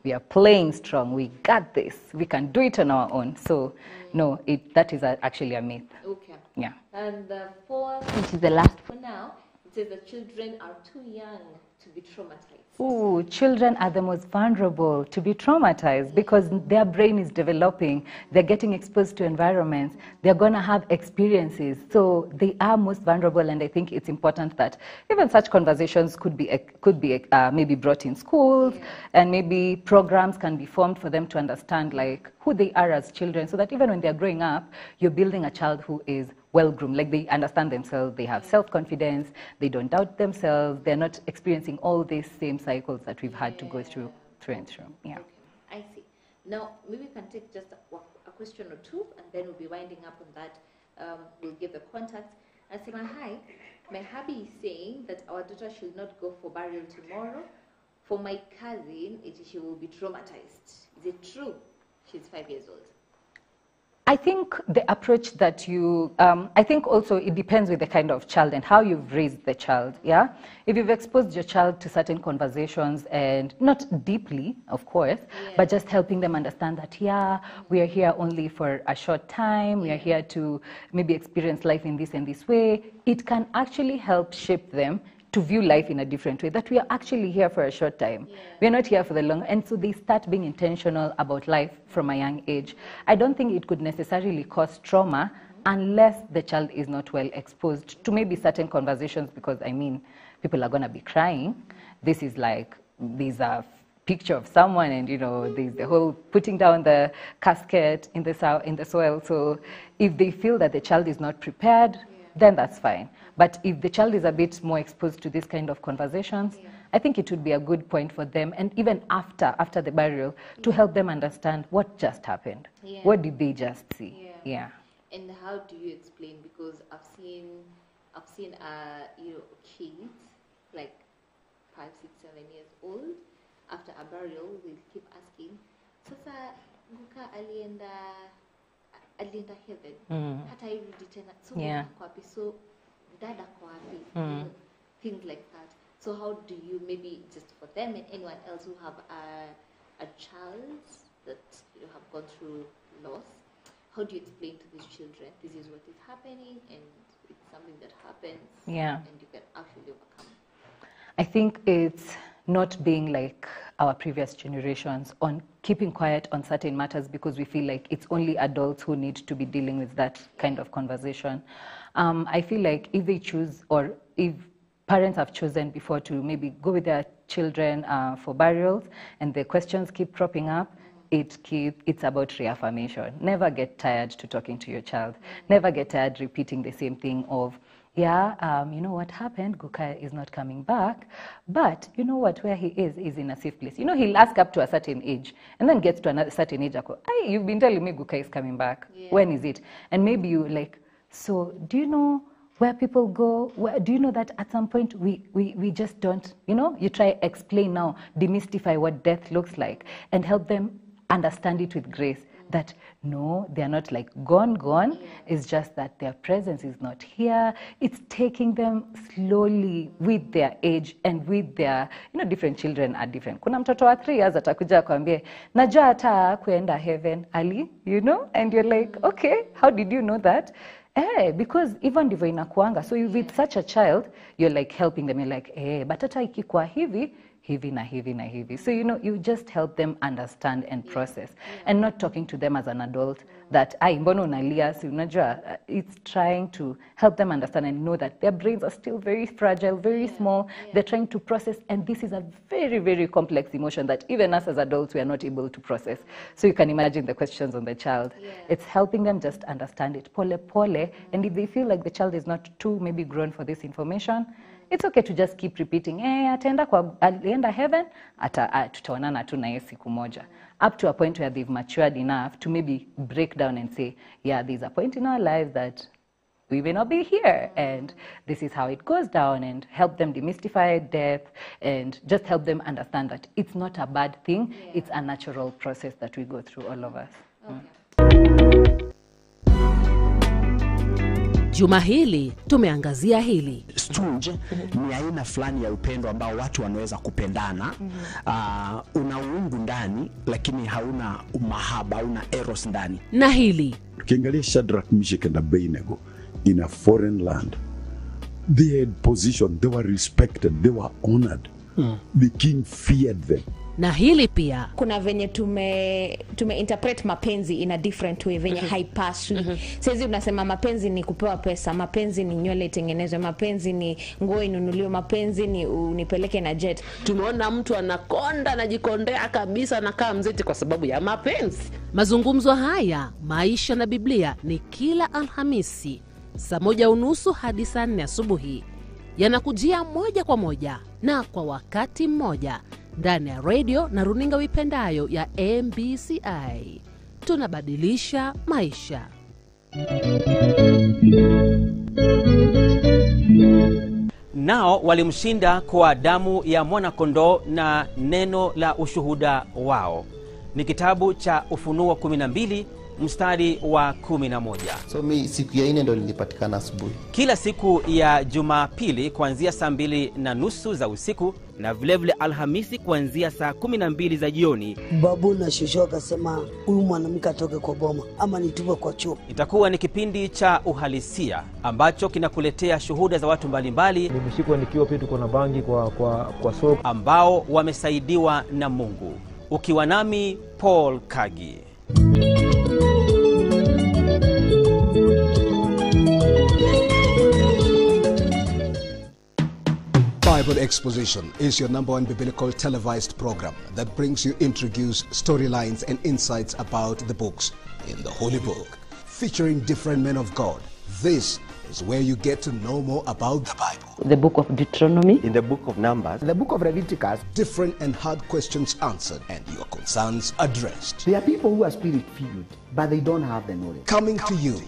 we are playing strong, we got this, we can do it on our own. So no, that is actually a myth. Okay. Yeah. And the fourth, which is the last for now, it says that children are too young to be traumatized. Ooh, children are the most vulnerable to be traumatized because their brain is developing, they're getting exposed to environments, they're going to have experiences. So they are most vulnerable, and I think it's important that even such conversations could be maybe brought in schools, and maybe programs can be formed for them to understand like who they are as children, so that even when they're growing up, you're building a child who is well-groomed, like they understand themselves, they have self-confidence, they don't doubt themselves, they're not experiencing all these same cycles that we've had to go through and through. Yeah. Okay, I see. Now, maybe we can take just a question or two, and then we'll be winding up on that. We'll give the contact. Asima, hi, my hubby is saying that our daughter should not go for burial tomorrow. For my cousin, she will be traumatized. Is it true? She's 5 years old. I think the approach that you, I think also it depends with the kind of child and how you've raised the child, yeah? If you've exposed your child to certain conversations, and not deeply, of course, but just helping them understand that, yeah, we are here only for a short time, we are here to maybe experience life in this and this way, it can actually help shape them to view life in a different way, that we are actually here for a short time. We're not here for the long, and so they start being intentional about life from a young age. I don't think it could necessarily cause trauma unless the child is not well exposed to maybe certain conversations, because I mean, people are gonna be crying. This is like, these are picture of someone, and you know, there's the whole putting down the casket in the soil. So if they feel that the child is not prepared, then that's fine. But if the child is a bit more exposed to this kind of conversations, I think it would be a good point for them, and even after the burial, to help them understand what just happened. What did they just see? Yeah. And how do you explain? Because I've seen you know, kids like 5, 6, 7 years old, after a burial, they'll keep asking, sasa Guka alienda heaven, hata irudi tena, so kwapi, so dada kwapi, you know, things like that. So how do you, maybe just for them and anyone else who have a child that, you know, have gone through loss, how do you explain to these children, this is what is happening, and it's something that happens, and you can actually overcome? I think it's not being like our previous generations on keeping quiet on certain matters because we feel like it's only adults who need to be dealing with that kind of conversation. I feel like if they choose, or if parents have chosen before to maybe go with their children for burials, and the questions keep cropping up, it's about reaffirmation. Never get tired to talking to your child. Never get tired repeating the same thing of, you know what happened, Guka is not coming back, but you know what, where he is in a safe place. You know, he'll ask up to a certain age, and then gets to another certain age, hey, you've been telling me Guka is coming back. When is it? And maybe you like, so do you know where people go? Do you know that at some point we just don't, you know, you try explain now, demystify what death looks like, and help them understand it with grace. That no, they're not like gone. It's just that their presence is not here. It's taking them slowly with their age and with their, you know, different children are different. Kuna mtoto wa 3 years atakuja kwambie, najua hata kuenda heaven ali, you know, and you're like, okay, how did you know that? Because even ndivyo inakuanga. So with such a child, you're like helping them. You're like, but hata ikikuwa hivi na hivi. So, you know, you just help them understand and process, and not talking to them as an adult that, mbono unalia, si unajua, it's trying to help them understand and know that their brains are still very fragile, very small. They're trying to process, and this is a very, very complex emotion that even us as adults, we are not able to process. So you can imagine the questions on the child. It's helping them just understand it, pole, and if they feel like the child is not too maybe grown for this information, it's okay to just keep repeating, alienda heaven, tutaonana tu na yeye siku moja. Up to a point where they've matured enough to maybe break down and say, there's a point in our lives that we may not be here, and this is how it goes down, and help them demystify death, and just help them understand that it's not a bad thing, it's a natural process that we go through, all of us. Juma hili tumeangazia hili. stooge ni aina fulani ya upendo ambao watu wanaweza kupendana. Una uungu ndani lakini hauna umahaba, hauna eros ndani. Na hili ukiangalia Shadrach, Meshach and Abednego in a foreign land, they had position, they were respected, they were honored. The king feared them. Na hili pia kuna venye tume interpret mapenzi in a different way, venye haipaswi. Sasa unasema mapenzi ni kupewa pesa, mapenzi ni nywele itengenezwe, mapenzi ni nguo inunuliwe, mapenzi ni unipeleke na jet. Tumeona mtu anakonda, anajikondea kabisa, anakaa mzeti kwa sababu ya mapenzi. Mazungumzo haya, maisha na Biblia, ni kila Alhamisi saa 1:30 hadi saa 4 asubuhi. Yanakujia moja kwa moja na kwa wakati mmoja ndani ya radio na runinga wipendayo ya MBCI. Tunabadilisha maisha. Nao walimshinda kwa damu ya mwana-kondoo na neno la ushuhuda wao. Ni kitabu cha Ufunuo 12 mstari wa 11. So siku ya 4 ndo nilipatikana asubuhi. Kila siku ya Jumapili kuanzia saa 2:30 za usiku na vilevile Alhamisi kuanzia saa 12 za jioni. Babu na shosho akasema huyu mwanamke atoke kwa boma ama nitupe kwa choo. Itakuwa ni kipindi cha uhalisia ambacho kinakuletea shuhuda za watu mbalimbali. Nimeshikwa nikiwa pia tuko na bangi kwa soko ambao wamesaidiwa na Mungu. Ukiwa nami Paul Kagi. Bible Exposition is your #1 biblical televised program that brings you introduced storylines and insights about the books in the Holy Book, featuring different men of God. This is where you get to know more about the Bible. The book of Deuteronomy, in the book of Numbers, the book of Leviticus, different and hard questions answered and your concerns addressed. There are people who are spirit-filled, but they don't have the knowledge. Coming to you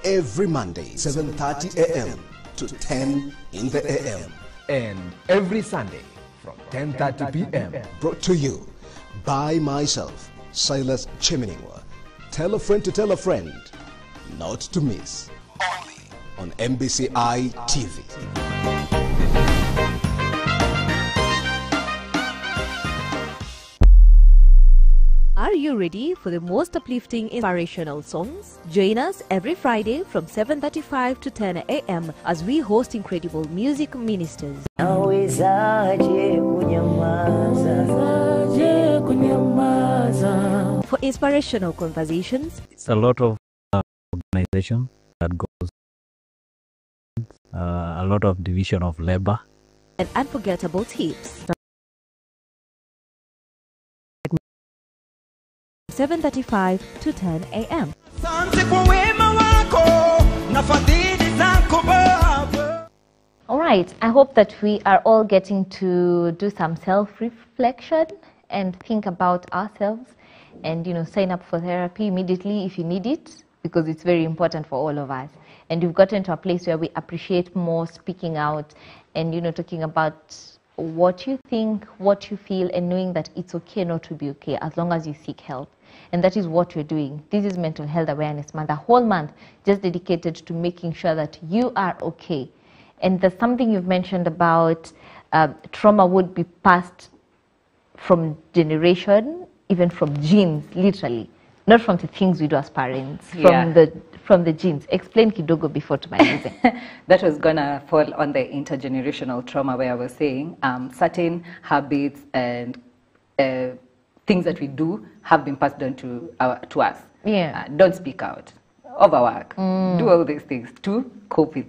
every Monday, 7:30 a.m. to 10 in the a.m. and every Sunday from 10:30 p.m. Brought to you by myself, Silas Chiminingwa. Tell a friend to tell a friend, not to miss. Only on MBCI TV. Are you ready for the most uplifting inspirational songs? Join us every Friday from 7:35 to 10 a.m. as we host incredible music ministers. For inspirational conversations, it's a lot of organization that goes, a lot of division of labor, and unforgettable tips. 7:35 to 10 a.m. All right, I hope that we are all getting to do some self-reflection and think about ourselves and, sign up for therapy immediately if you need it, because it's very important for all of us. And we've gotten to a place where we appreciate more speaking out and, talking about what you think, what you feel, and knowing that it's okay not to be okay as long as you seek help. And that is what we're doing. This is Mental Health Awareness Month, a whole month just dedicated to making sure that you are okay. And there's something you've mentioned about trauma would be passed from generation, even from genes, literally. Not from the things we do as parents, from the genes. Explain kidogo before to my That was gonna fall on the intergenerational trauma, where I was saying certain habits and things that we do have been passed on to us. Yeah. Don't speak out, overwork, do all these things to cope with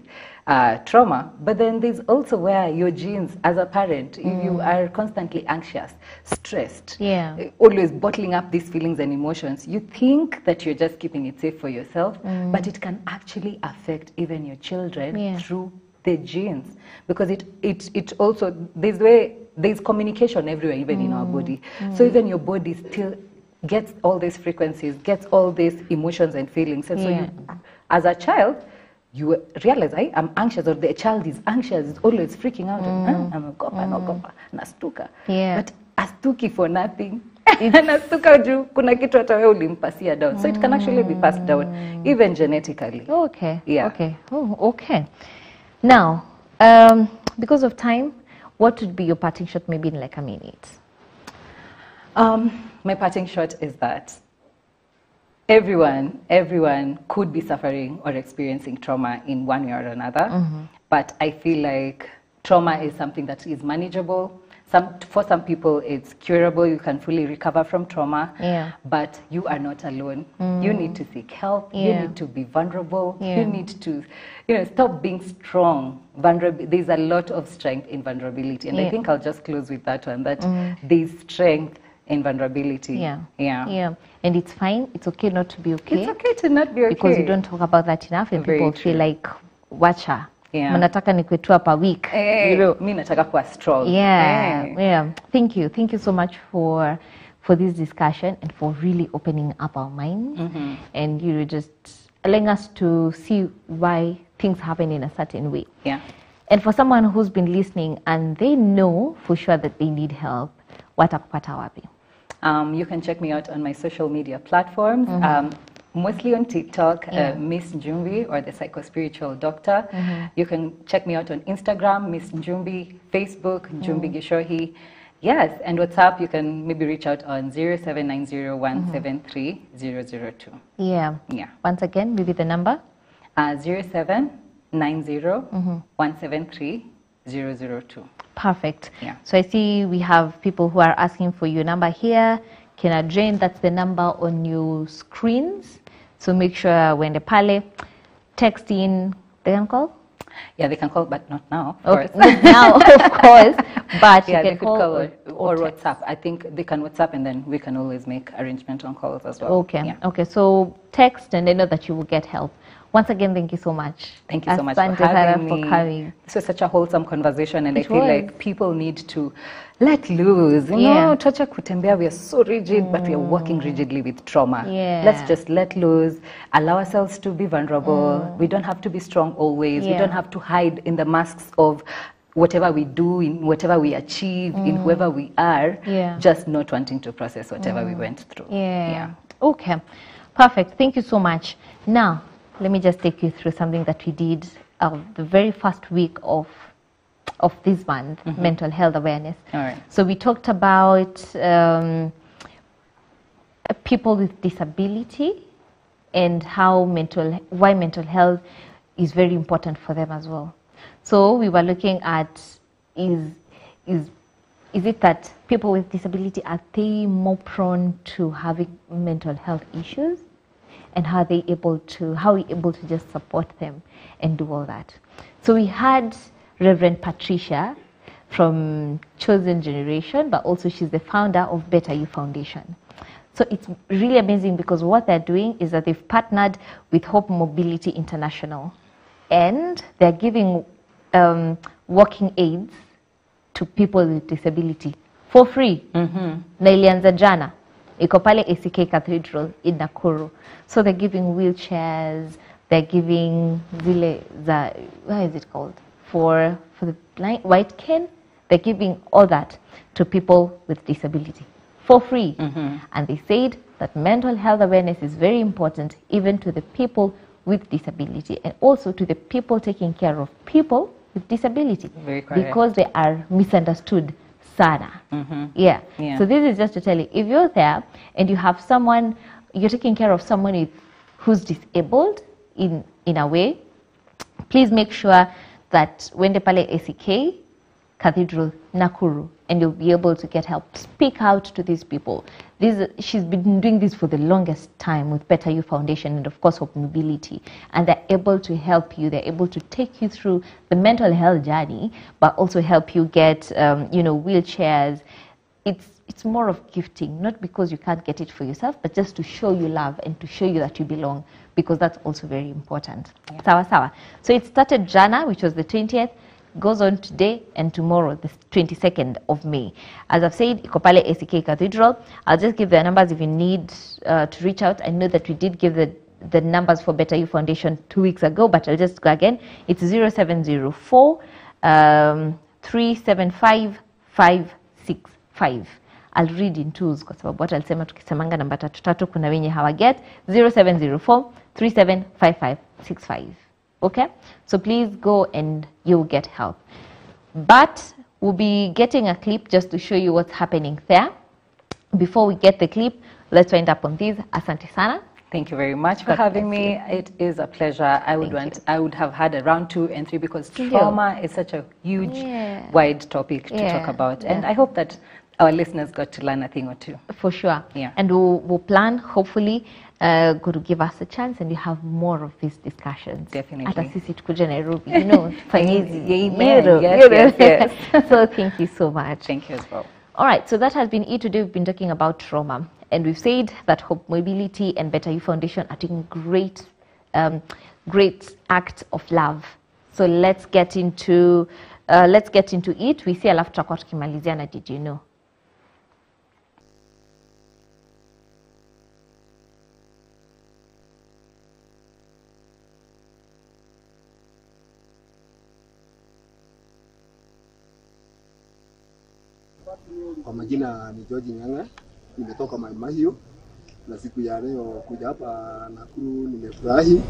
trauma. But then there's also where your genes as a parent, if you are constantly anxious, stressed, always bottling up these feelings and emotions, you think that you're just keeping it safe for yourself, but it can actually affect even your children through the genes, because it also, there's communication everywhere, even in our body. So even your body still gets all these frequencies, gets all these emotions and feelings. And so you, as a child, you realize, I'm anxious, or the child is anxious, is always freaking out. Nagopa, nastuka. But astuki for nothing. Nastuka juu kuna kitu hata wewe ulimpasia down. So it can actually be passed down, even genetically. Okay. Yeah. Okay. Oh, okay. Now, Because of time, what would be your parting shot, maybe in like a minute? My parting shot is that everyone could be suffering or experiencing trauma in one way or another. But I feel like trauma is something that is manageable. For some people, it's curable. You can fully recover from trauma. Yeah. But you are not alone. You need to seek help. You Yeah. need to be vulnerable. Yeah. You need to, stop being strong. There's a lot of strength in vulnerability. And I Yeah. think I'll just close with that one, that there's strength in vulnerability. Yeah. Yeah. Yeah. And it's fine. It's okay not to be okay. It's okay to not be okay. Because you don't talk about that enough, and Very people true. feel like, wacha. Yeah. Mnataka nikwe tu hapa week. Mi nataka kuwa strong. Yeah. Thank you so much for this discussion and for really opening up our minds and just allowing us to see why things happen in a certain way. Yeah. And for someone who's been listening and they know for sure that they need help, watakupata wapi? You can check me out on my social media platforms. Mostly on TikTok, Miss Njumbi, or the Psycho-Spiritual Doctor. You can check me out on Instagram, Miss Njumbi, Facebook, Njumbi Gishohi. Yes, and WhatsApp, you can maybe reach out on 0790-173-002. Yeah. Once again, maybe the number? 0790-173-002. Perfect. Yeah. So I see we have people who are asking for your number here. Kenadjane, that's the number on your screens. So make sure when the pale text in, they can call? Yeah, they can call, but not now. Okay, not now, of course. But yeah, you can call or WhatsApp. I think they can WhatsApp, and then we can always make arrangement on calls as well. Okay. Yeah. Okay. So text, and they know that you will get help. Once again, thank you so much. Thank you so much for Asante sana having me. for coming. This was such a wholesome conversation, and I It feel was. like people need to let loose. You know, tuache kutembea, we are so rigid, but we are working rigidly with trauma. Yeah. Let's just let loose, allow ourselves to be vulnerable. We don't have to be strong always. We Yeah. don't have to hide in the masks of whatever we do, in whatever we achieve, in whoever we are, Yeah. just not wanting to process whatever we went through. Yeah. Okay. Perfect. Thank you so much. Now, let me just take you through something that we did the very first week of this month, mental health awareness. All right. So we talked about people with disability and why mental health is very important for them as well. So we were looking at is it that people with disability, are they more prone to having mental health issues? And how are we able to just support them and do all that? So we had Reverend Patricia from Chosen Generation, but also she's the founder of Better You Foundation. So it's really amazing because what they're doing is that they've partnered with Hope Mobility International, and they're giving walking aids to people with disability for free. Na ilianza jana. Iko pale ACK Cathedral in Nakuru. So they're giving wheelchairs, they're giving what is it called? For the blind, white cane, they're giving all that to people with disability for free. And they said that mental health awareness is very important even to the people with disability and also to the people taking care of people with disability. Very correct. Because they are misunderstood. Sana. Yeah. So this is just to tell you, if you're there and you have someone, you're taking care of someone who's disabled in a way, please make sure that when the pale ACK Cathedral Nakuru, and you'll be able to get help. Speak out to these people. She's been doing this for the longest time with Better You Foundation and of course Hope Mobility, and they're able to help you. They're able to take you through the mental health journey, but also help you get wheelchairs. It's more of gifting, not because you can't get it for yourself, but just to show you love and to show you that you belong, because that's also very important. Sawa sawa. So it started Jana, which was the 20th. Goes on today and tomorrow, the 22nd of May. As I've said, iko pale ACK Cathedral. I'll just give the numbers if you need to reach out. I know that we did give the numbers for Better You Foundation 2 weeks ago, but I'll just go again. It's 0704 375 565. I'll read in twos kwa sababu watu alisema tukisemanga namba 3 kuna wenye hawaget. 0704 375565. Okay, so please go and you'll get help. But we'll be getting a clip just to show you what's happening there. Before we get the clip, let's wind up on this. Asante sana. Thank you very much for having me. It is a pleasure. I would have had a round 2 and 3 because trauma is such a huge, wide topic to talk about. And I hope that our listeners got to learn a thing or two. For sure. Yeah. And we'll plan, hopefully, go to give us a chance and you have more of these discussions. Definitely. Hata sisi tukuje Nairobi, you know. Yes. So thank you so much. Thank you as well. All right, so that has been it today. We've been talking about trauma. And we've said that Hope Mobility and Better You Foundation are doing great act of love. So let's get into it. We see alafu tutakuwa tukimalizia na did you know. Kwa majina ni George Nyanga, nimetoka Maimahiu na siku ya leo kuja hapa Nakuru nimefurahi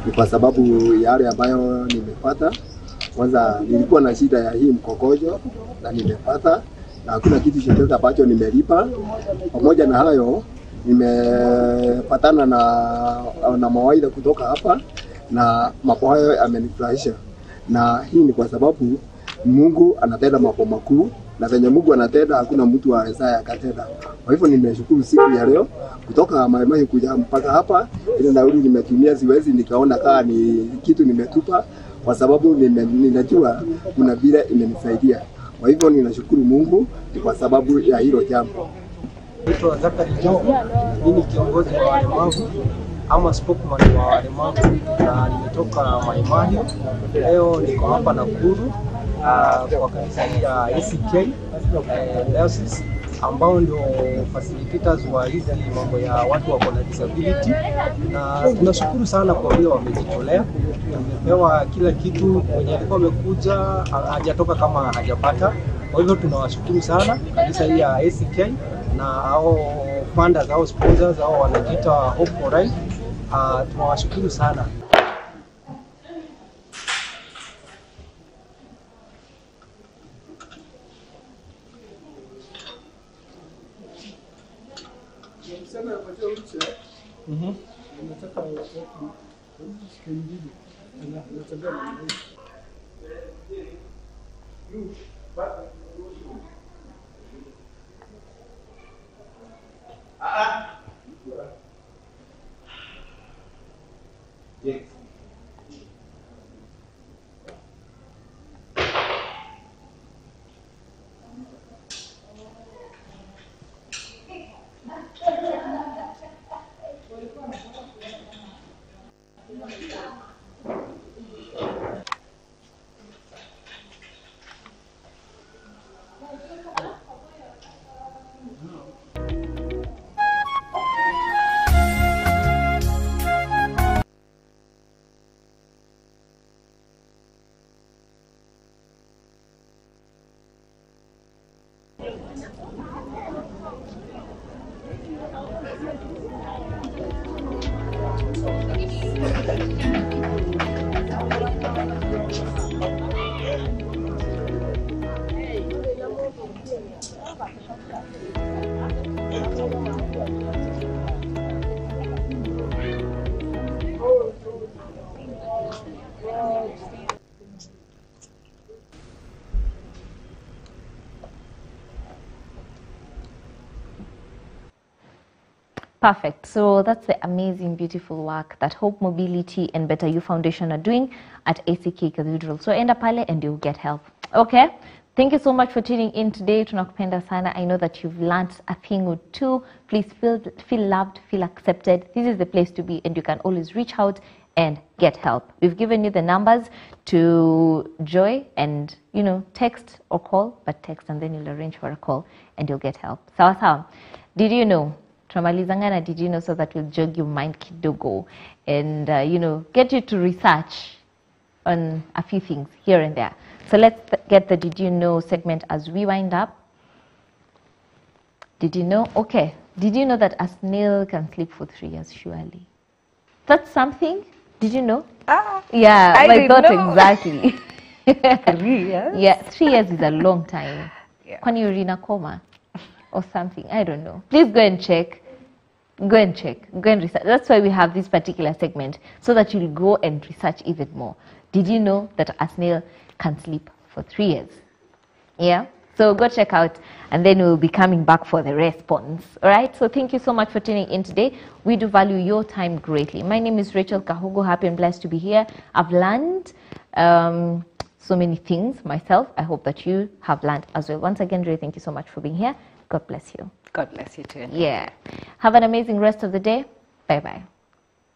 ni kwa sababu yale ambayo nimepata. Kwanza nilikuwa na shida ya hii mkokojo na nimepata na hakuna kitu chochote ambacho nimelipa. Pamoja na hayo nimepatana na mawaidha kutoka hapa na mambo hayo yamenifurahisha. Na hii ni kwa sababu Mungu anatenda mambo makuu na venye Mungu anatenda hakuna mtu awezaye akatenda. Kwa hivyo nimeshukuru siku ya leo kutoka Maimahiu kuja mpaka hapa. Ile nauli nimetumia siwezi nikaona kama ni kitu nimetupa kwa sababu ninajua kuna vile imenisaidia. Kwa hivyo ninashukuru Mungu kwa sababu ya hilo jambo. Naitwa Zakari Joe, mimi kiongozi wa walemavu ama spokesman wa walemavu na nimetoka Maimahiu. Leo niko hapa Nakuru kwa kanisa ya ACK Diocese ambao ndio facilitators wa hizi mambo ya watu wako na disability, na tunashukuru sana kwa vile wamejitolea. Tumepewa kila kitu, mwenye alikuwa amekuja hajatoka kama hajapata. Kwa hivyo tunawashukuru sana kanisa hii ya ACK na hao funders au sponsors hao wanajiita Hope for Life. Tunawashukuru sana. Perfect. So that's the amazing, beautiful work that Hope Mobility and Better You Foundation are doing at ACK Cathedral. So enda pale and you'll get help. Okay? Thank you so much for tuning in today. Tunakupenda sana. I know that you've learned a thing or two. Please feel loved, feel accepted. This is the place to be, and you can always reach out and get help. We've given you the numbers to Joy and, you know, text or call, but text and then you'll arrange for a call and you'll get help. Sawa sawa. Did you know? Tunamalizanga na did you know, so that will jog your mind kidogo and, you know, get you to research on a few things here and there. So let's get the did you know segment as we wind up. Did you know? Okay. Did you know that a snail can sleep for 3 years, surely? That's something. Did you know? Yeah, I my didn't thought know. exactly. 3 years? Yeah, 3 years is a long time. Yeah. Kwani you're in a coma or something? I don't know. Please go and check. Go and check. Go and research. That's why we have this particular segment, so that you'll go and research even more. Did you know that a snail can sleep for 3 years? Yeah? So go check out, and then we'll be coming back for the response. All right? So thank you so much for tuning in today. We do value your time greatly. My name is Rachel Kahugo. Happy and blessed to be here. I've learned so many things myself. I hope that you have learned as well. Once again, Ray, thank you so much for being here. God bless you. God bless you too. Yeah. Have an amazing rest of the day. Bye-bye.